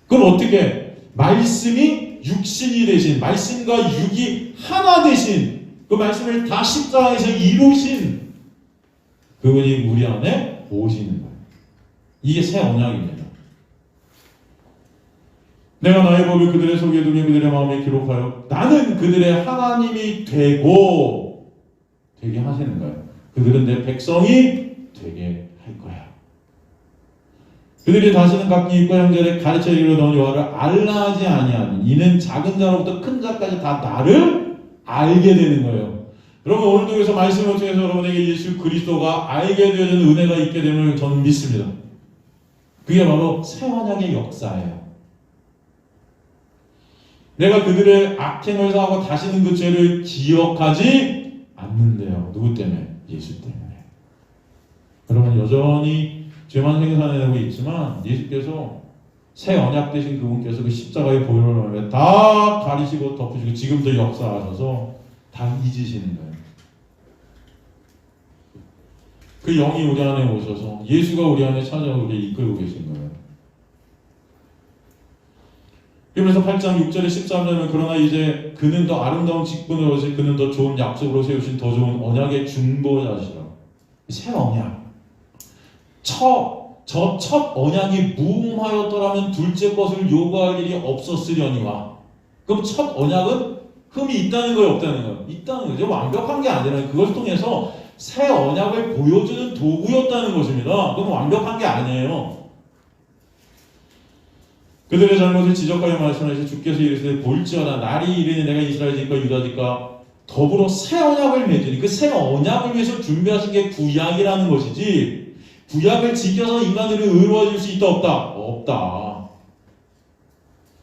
Speaker 1: 그럼 어떻게? 말씀이 육신이 되신, 말씀과 육이 하나 되신 그 말씀을 다 십자가에서 이루신 그분이 우리 안에 오시는 거예요. 이게 새 언약입니다. 내가 나의 법을 그들의 속에 두며 그들의 마음에 기록하여 나는 그들의 하나님이 되게 하시는 거예요. 그들은 내 백성이 되게 할 거야. 그들이 다시는 각기 입과 형제를 가르쳐 이르던 여호와를 알라 하지 아니하니 이는 작은 자로부터 큰 자까지 다 나를 알게 되는 거예요. 여러분 오늘도 그래서 말씀을 통해서 여러분에게 예수 그리스도가 알게 되어지는 은혜가 있게 됨을 저는 믿습니다. 그게 바로 새 언약의 역사예요. 내가 그들의 악행을 사하고 다시는 그 죄를 기억하지 않는데요. 누구 때문에? 예수 때문에. 여러분 여전히 죄만 생산해내고 있지만 예수께서 새 언약 되신 그분께서 그 십자가의 보혈을 다 가리시고 덮으시고 지금도 역사하셔서 다 잊으시는 거예요. 그 영이 우리 안에 오셔서 예수가 우리 안에 찾아와 우리를 이끌고 계신 거예요. 그래서 8장 6절에 13절은 그러나 이제 그는 더 아름다운 직분으로 오시 그는 더 좋은 약속으로 세우신 더 좋은 언약의 중보자시라. 새 언약. 저 첫 언약이 무음하였더라면 둘째 것을 요구할 일이 없었으려니와. 그럼 첫 언약은 흠이 있다는 거예요, 없다는 거예요? 있다는 거죠. 완벽한 게 아니라 그걸 통해서 새 언약을 보여주는 도구였다는 것입니다. 그건 완벽한 게 아니에요. 그들의 잘못을 지적하여 말씀하시되 주께서 이르시되 볼지어다 날이 이르니 내가 이스라엘 집과 유다 집과 더불어 새 언약을 맺으니 그 새 언약을 위해서 준비하신 게 구약이라는 것이지 구약을 지켜서 인간들이 의로워질 수 있다 없다? 없다.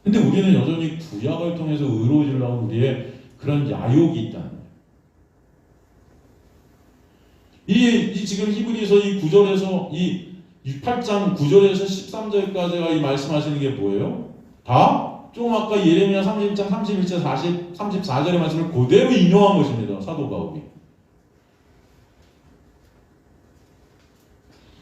Speaker 1: 근데 우리는 여전히 구약을 통해서 의로워지려고 우리의 그런 야욕이 있다는 거예요. 이 지금 히브리서 이 9절에서 이 8장 9절에서 13절까지가 이 말씀하시는 게 뭐예요? 다 조금 아까 예레미야 30장 31절 34절의 말씀을 그대로 인용한 것입니다. 사도 바울이.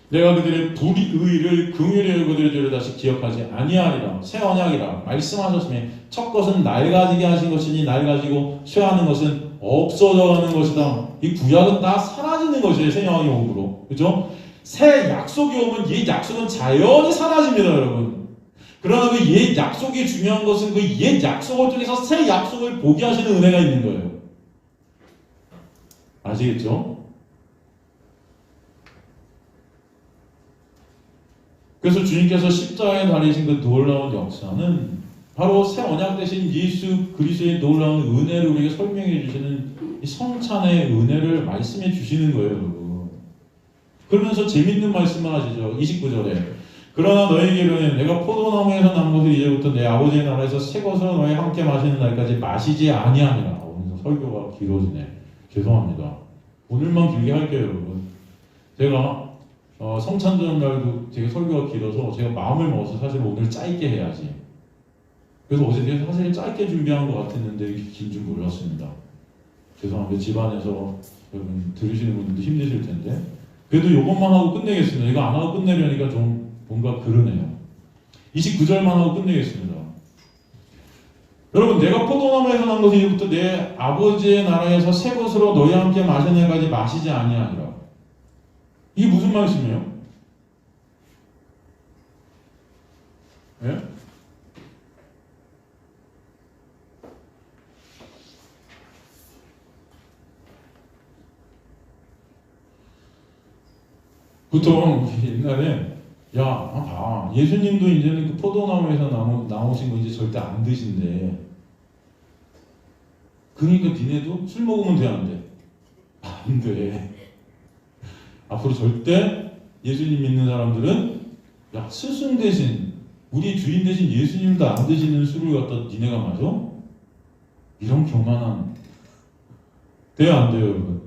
Speaker 1: 내가 그들의 불의를 긍휼히 그들의 죄를 다시 기억하지 아니하리라. 새 언약이라 말씀하셨으니 첫 것은 낡아지게 하신 것이니 낡아지고 쇠하는 것은 없어져가는 것이다. 이 구약은 다 사라지는 것이에요. 새 언약이 오므로. 그죠? 새 약속이 오면 옛 약속은 자연히 사라집니다, 여러분. 그러나 그 옛 약속이 중요한 것은 그 옛 약속을 통해서 새 약속을 보게 하시는 은혜가 있는 거예요. 아시겠죠? 그래서 주님께서 십자가에 달리신 그 놀라운 역사는 바로 새 언약 대신 예수 그리스도의 놀라운 은혜를 우리에게 설명해 주시는 이 성찬의 은혜를 말씀해 주시는 거예요, 여러분. 그러면서 재밌는 말씀을 하시죠. 29절에 그러나 너에게 이르노니 내가 포도나무에서 난 것을 이제부터 내 아버지의 나라에서 새 것으로 너희 함께 마시는 날까지 마시지 아니하니라. 오늘 설교가 길어지네. 죄송합니다. 오늘만 길게 할게요, 여러분. 제가 성찬절 날도 되게 설교가 길어서 제가 마음을 먹어서 사실 오늘 짧게 해야지. 그래서 어제 내가 사실 짧게 준비한 것 같았는데 이렇게 긴 줄 몰랐습니다. 죄송합니다. 집안에서 여러분 들으시는 분들도 힘드실 텐데. 그래도 이것만 하고 끝내겠습니다. 이거 안 하고 끝내려니까 좀 뭔가 그러네요. 29절만 하고 끝내겠습니다. 여러분 내가 포도나무에서 난 것이 이제부터 내 아버지의 나라에서 새 것으로 너희와 함께 마시는 날까지 마시지 아니하니라. 이게 무슨 말씀이에요? 예? 보통 옛날에 봐 예수님도 이제는 그 포도나무에서 나오신 거 이제 절대 안 드신대. 그러니까 니네도 술 먹으면 돼 안 돼? 안 돼. 앞으로 절대 예수님 믿는 사람들은 스승 대신 우리 주인 대신 예수님도 안 드시는 술을 갖다 니네가 마셔? 이런 교만한 돼요 안 돼요 여러분?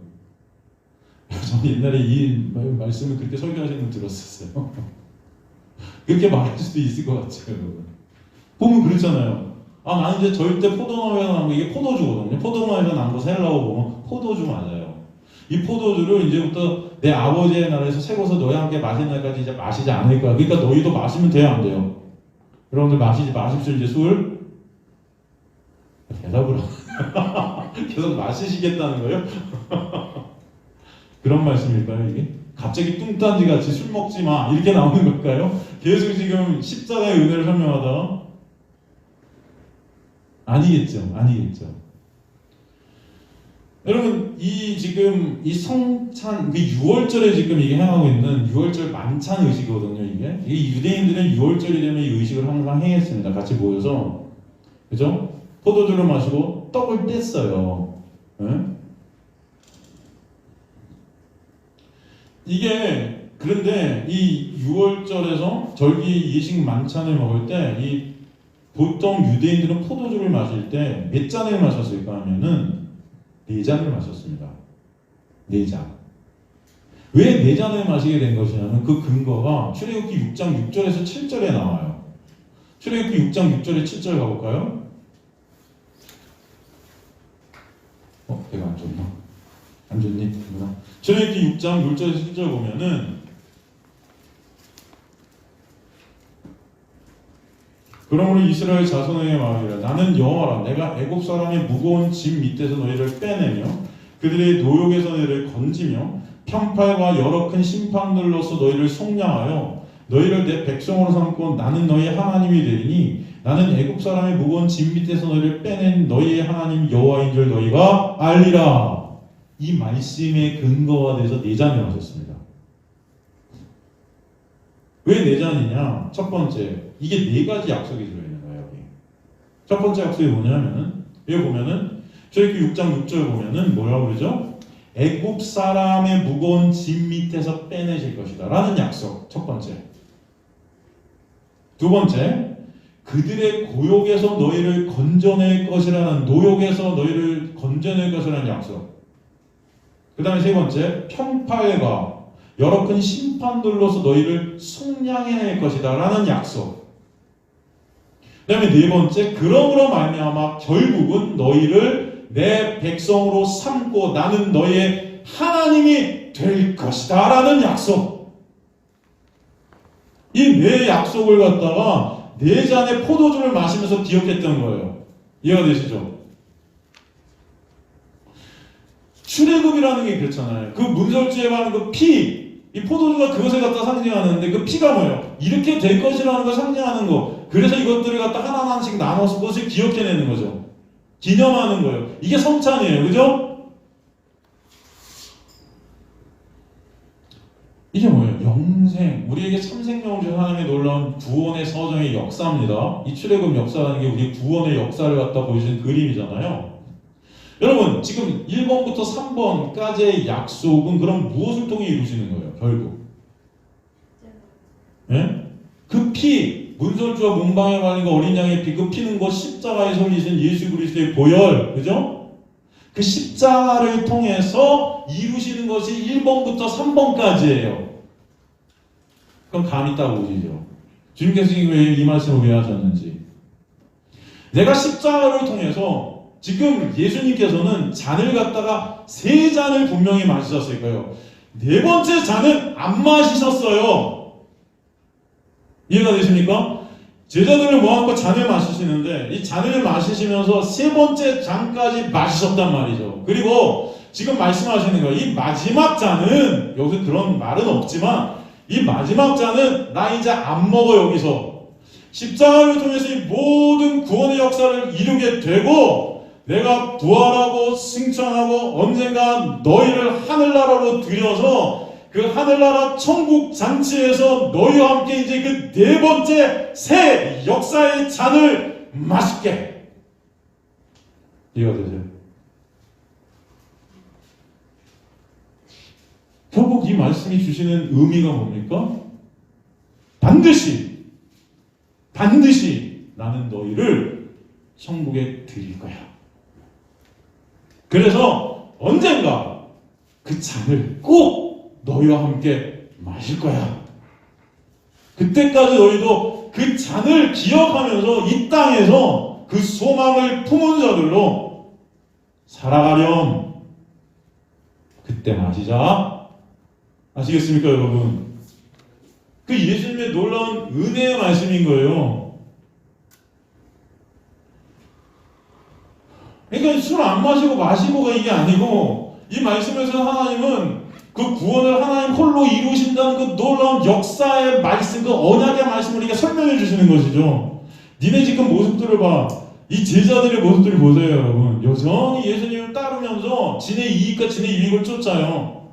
Speaker 1: 저는 옛날에 이 말씀을 그렇게 설교하시는 분 들었었어요. 그렇게 말할 수도 있을 것 같아요 여러분. 보면 그렇잖아요. 나는 이제 절대 포도나무에서 난 거 이게 포도주거든요. 포도나무에서 난 거 셀라고 보면 포도주 맞아요. 이 포도주를 이제부터 내 아버지의 나라에서 새 것을 너희와 함께 마시는 날까지 이제 마시지 않을 거야. 그러니까 너희도 마시면 돼요 안 돼요? 여러분들 마십시오 이제 술. 대답을 계속 마시시겠다는 거예요? 그런 말씀일까요 이게? 갑자기 뚱딴지 같이 술 먹지 마 이렇게 나오는 걸까요? 계속 지금 십자가의 은혜를 설명하다 아니겠죠. 여러분 지금 이 성찬 그 6월절에 지금 이게 행하고 있는 6월절 만찬 의식이거든요. 이게 유대인들은 6월절이 되면 이 의식을 항상 행했습니다. 같이 모여서 그죠? 포도주를 마시고 떡을 뗐어요. 네? 이게 그런데 이 6월절에서 절기 예식 만찬을 먹을 때 이 보통 유대인들은 포도주를 마실 때 몇 잔을 마셨을까 하면은 4잔을 마셨습니다. 4잔. 왜 4잔을 마시게 된 것이냐면 그 근거가 출애굽기 6장 6절에서 7절에 나와요. 출애굽기 6장 6절에 7절 가볼까요? 내가 안 줬나? 안 줬니? 누나? 출애굽기 6장 6절에서 7절 보면은 그러므로 이스라엘 자손에게 말하기를 나는 여호와라 내가 애굽 사람의 무거운 짐 밑에서 너희를 빼내며 그들의 노역에서 너희를 건지며 편팔과 여러 큰 심판들로서 너희를 속량하여 너희를 내 백성으로 삼고 나는 너희의 하나님이 되리니 나는 애굽 사람의 무거운 짐 밑에서 너희를 빼낸 너희의 하나님 여호와인 줄 너희가 알리라. 이 말씀의 근거가 돼서 4잔을 하셨습니다. 왜 4잔이냐? 첫 번째, 이게 4가지 약속이 들어있는 거예요. 여기. 첫 번째 약속이 뭐냐면은 여기 보면은 출애굽기 6장 6절 보면은 뭐라고 그러죠? 애굽 사람의 무거운 짐 밑에서 빼내실 것이다 라는 약속. 첫 번째. 두 번째, 그들의 고욕에서 너희를 건져낼 것이라는 노역에서 너희를 건져낼 것이라는 약속. 그 다음에 세 번째, 편팔과 여러 큰 심판들로서 너희를 속량해낼 것이다 라는 약속. 그 다음에 네 번째, 그러므로 말미암아 결국은 너희를 내 백성으로 삼고 나는 너희의 하나님이 될 것이다 라는 약속. 이 네 약속을 갖다가 4잔의 포도주를 마시면서 기억했던 거예요. 이해가 되시죠? 출애굽이라는 게 그렇잖아요. 그 문설주에 가는 그 피, 이 포도주가 그것을 갖다 상징하는데 그 피가 뭐예요? 이렇게 될 것이라는 걸 상징하는 거. 그래서 이것들을 갖다 하나하나씩 나눠서 그것을 기억해내는 거죠. 기념하는 거예요. 이게 성찬이에요. 그죠? 이게 뭐예요? 영생. 우리에게 참 생명을 주신 하나님의 놀라운 구원의 서정의 역사입니다. 이 출애굽 역사라는 게 우리 구원의 역사를 갖다 보여주는 그림이잖아요. 여러분 지금 1번부터 3번까지의 약속은 그럼 무엇을 통해 이루시는 거예요? 결국 예? 그 피, 문설주와 문방에 말린 어린 양의 피, 그 피는 것 십자가에 설리신 예수 그리스도의 보혈, 그죠? 그 십자가를 통해서 이루시는 것이 1번부터 3번까지예요. 그럼 감이 딱 오시죠. 주님께서 왜 이 말씀을 왜 하셨는지. 내가 십자가를 통해서 지금 예수님께서는 잔을 갖다가 3잔을 분명히 마시셨을 거예요. 4번째 잔은 안 마시셨어요. 이해가 되십니까? 제자들을 모아놓고 잔을 마시시는데 이 잔을 마시시면서 3번째 잔까지 마시셨단 말이죠. 그리고 지금 말씀하시는 거예요. 이 마지막 잔은 여기서 그런 말은 없지만 이 마지막 잔은 나 이제 안 먹어. 여기서 십자가를 통해서 이 모든 구원의 역사를 이루게 되고 내가 부활하고 승천하고 언젠가 너희를 하늘나라로 들여서 그 하늘나라 천국 잔치에서 너희와 함께 이제 그 4번째 새 역사의 잔을 마실게. 이해가 되죠? 결국 이 말씀이 주시는 의미가 뭡니까? 반드시 나는 너희를 천국에 드릴 거야. 그래서 언젠가 그 잔을 꼭 너희와 함께 마실 거야. 그때까지 너희도 그 잔을 기억하면서 이 땅에서 그 소망을 품은 자들로 살아가렴. 그때 마시자. 아시겠습니까, 여러분? 그 예수님의 놀라운 은혜의 말씀인 거예요. 그러니까 술 안 마시고가 이게 아니고 이 말씀에서 하나님은 그 구원을 하나님 홀로 이루신다는 그 놀라운 역사의 말씀, 그 언약의 말씀을 우리가 설명해 주시는 것이죠. 니네 지금 모습들을 봐. 이 제자들의 모습들을 보세요, 여러분. 여전히 예수님을 따르면서 진의 이익과 진의 유익을 쫓아요.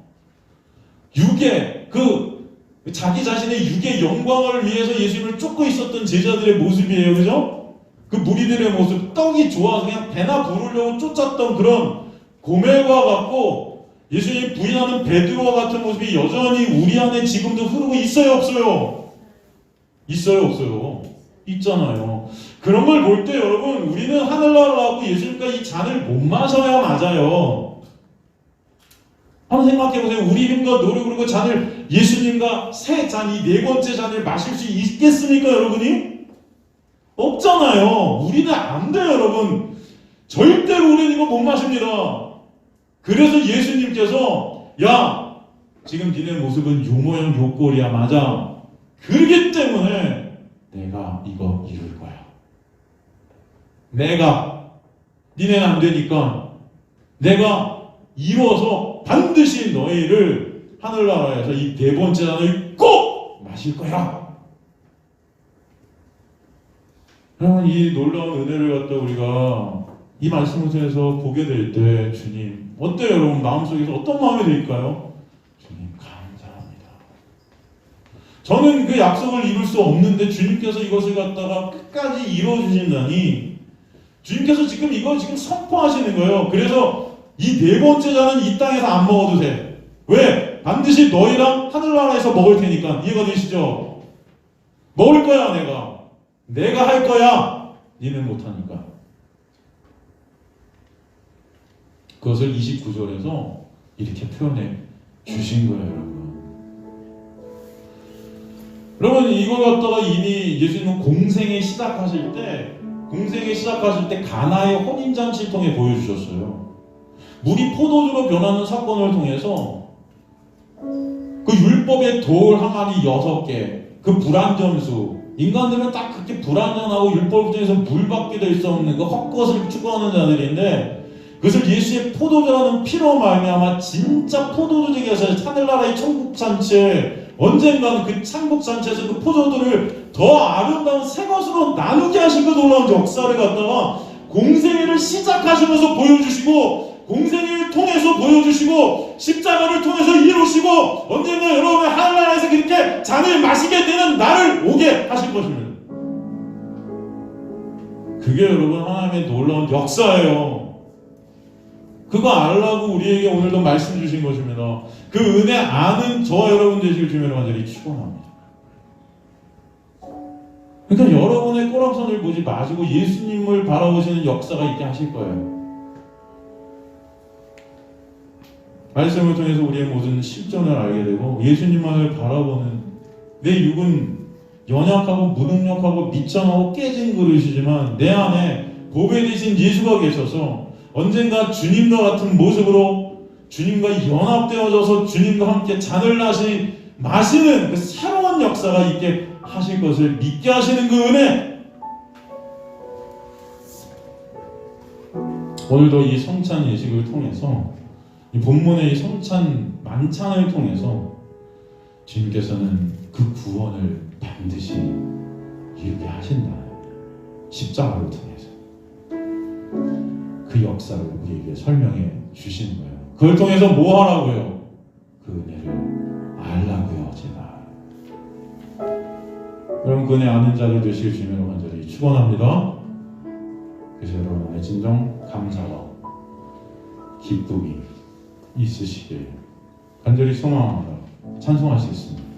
Speaker 1: 육의 자기 자신의 육의 영광을 위해서 예수님을 쫓고 있었던 제자들의 모습이에요. 그죠? 그 무리들의 모습, 떡이 좋아서 그냥 배나 부르려고 쫓았던 그런 고멜과 같고 예수님 부인하는 베드로와 같은 모습이 여전히 우리 안에 지금도 흐르고 있어요, 없어요? 있어요, 없어요? 있잖아요. 그런 걸 볼 때 여러분, 우리는 하늘나라를 하고 예수님과 이 잔을 못 마셔야 맞아요. 한번 생각해보세요. 우리 힘과 노력으로 그 잔을, 예수님과 새 잔, 이 네 번째 잔을 마실 수 있겠습니까, 여러분이? 없잖아요. 우리는 안 돼요, 여러분. 절대로 우리는 이거 못 마십니다. 그래서 예수님께서, 야, 지금 니네 모습은 요 모양 요 꼴이야, 맞아. 그렇기 때문에 내가 이거 이룰 거야. 내가, 니네는 안 되니까 내가 이루어서 반드시 너희를 하늘나라에서 이 네 번째 잔을 꼭 마실 거야. 여러분, 이 놀라운 은혜를 갖다 우리가 이 말씀을 통해서 보게 될 때 주님 어때요? 여러분 마음속에서 어떤 마음이 들까요? 주님 감사합니다. 저는 그 약속을 이룰 수 없는데 주님께서 이것을 갖다가 끝까지 이루어주신다니, 주님께서 지금 이거 지금 선포하시는 거예요. 그래서 이 네 번째 잔은 이 땅에서 안 먹어도 돼. 왜? 반드시 너희랑 하늘나라에서 먹을 테니까. 이해가 되시죠? 먹을 거야. 내가 할 거야. 니는 못하니까. 그것을 29절에서 이렇게 표현해 주신 거예요, 여러분. 여러분, 이걸 갖다가 이미 예수님은 공생에 시작하실 때 가나의 혼인잔치를 통해 보여주셨어요. 물이 포도주로 변하는 사건을 통해서 그 율법의 돌 항아리 6개, 그 불완전수, 인간들은 딱 그렇게 불완전하고 율법을 통해서 물 받게 될 수 없는 그 헛것을 추구하는 자들인데, 그것을 예수의 포도주라는 피로 말미암아 진짜 포도주에게 해서 하늘나라의 천국잔치에 언젠가는 그 천국잔치에서 그 포도주를 더 아름다운 새 것으로 나누게 하신 그 놀라운 역사를 갖다가 공생애를 시작하시면서 보여주시고, 공생애를 통해서 보여주시고, 십자가를 통해서 이루시고, 언젠가 여러분의 하늘나라에서 그렇게 잔을 마시게 되는 날을 오게 하실 것입니다. 그게 여러분 하나님의 놀라운 역사예요. 그거 알라고 우리에게 오늘도 말씀 주신 것입니다. 그 은혜 아는 저와 여러분 되시길 주님으로 간절히 축원합니다. 그러니까 여러분의 꼬락선을 보지 마시고 예수님을 바라보시는 역사가 있게 하실 거예요. 말씀을 통해서 우리의 모든 실존을 알게 되고, 예수님만을 바라보는, 내 육은 연약하고 무능력하고 미천하고 깨진 그릇이지만 내 안에 보배 되신 예수가 계셔서 언젠가 주님과 같은 모습으로 주님과 연합되어져서 주님과 함께 잔을 마시는 그 새로운 역사가 있게 하실 것을 믿게 하시는 그 은혜, 오늘도 이 성찬 예식을 통해서, 이 본문의 이 성찬 만찬을 통해서 주님께서는 그 구원을 반드시 이루게 하신다. 십자가를 통해서 그 역사를 우리에게 설명해 주시는 거예요. 그걸 통해서 뭐 하라고요? 그 은혜를 알라고요, 제가. 여러분, 그 은혜 아는 자들 되시길 주님으로 간절히 축원합니다. 그래서 여러분의 진정 감사와 기쁨이 있으시길 간절히 소망합니다. 찬송할 수 있습니다.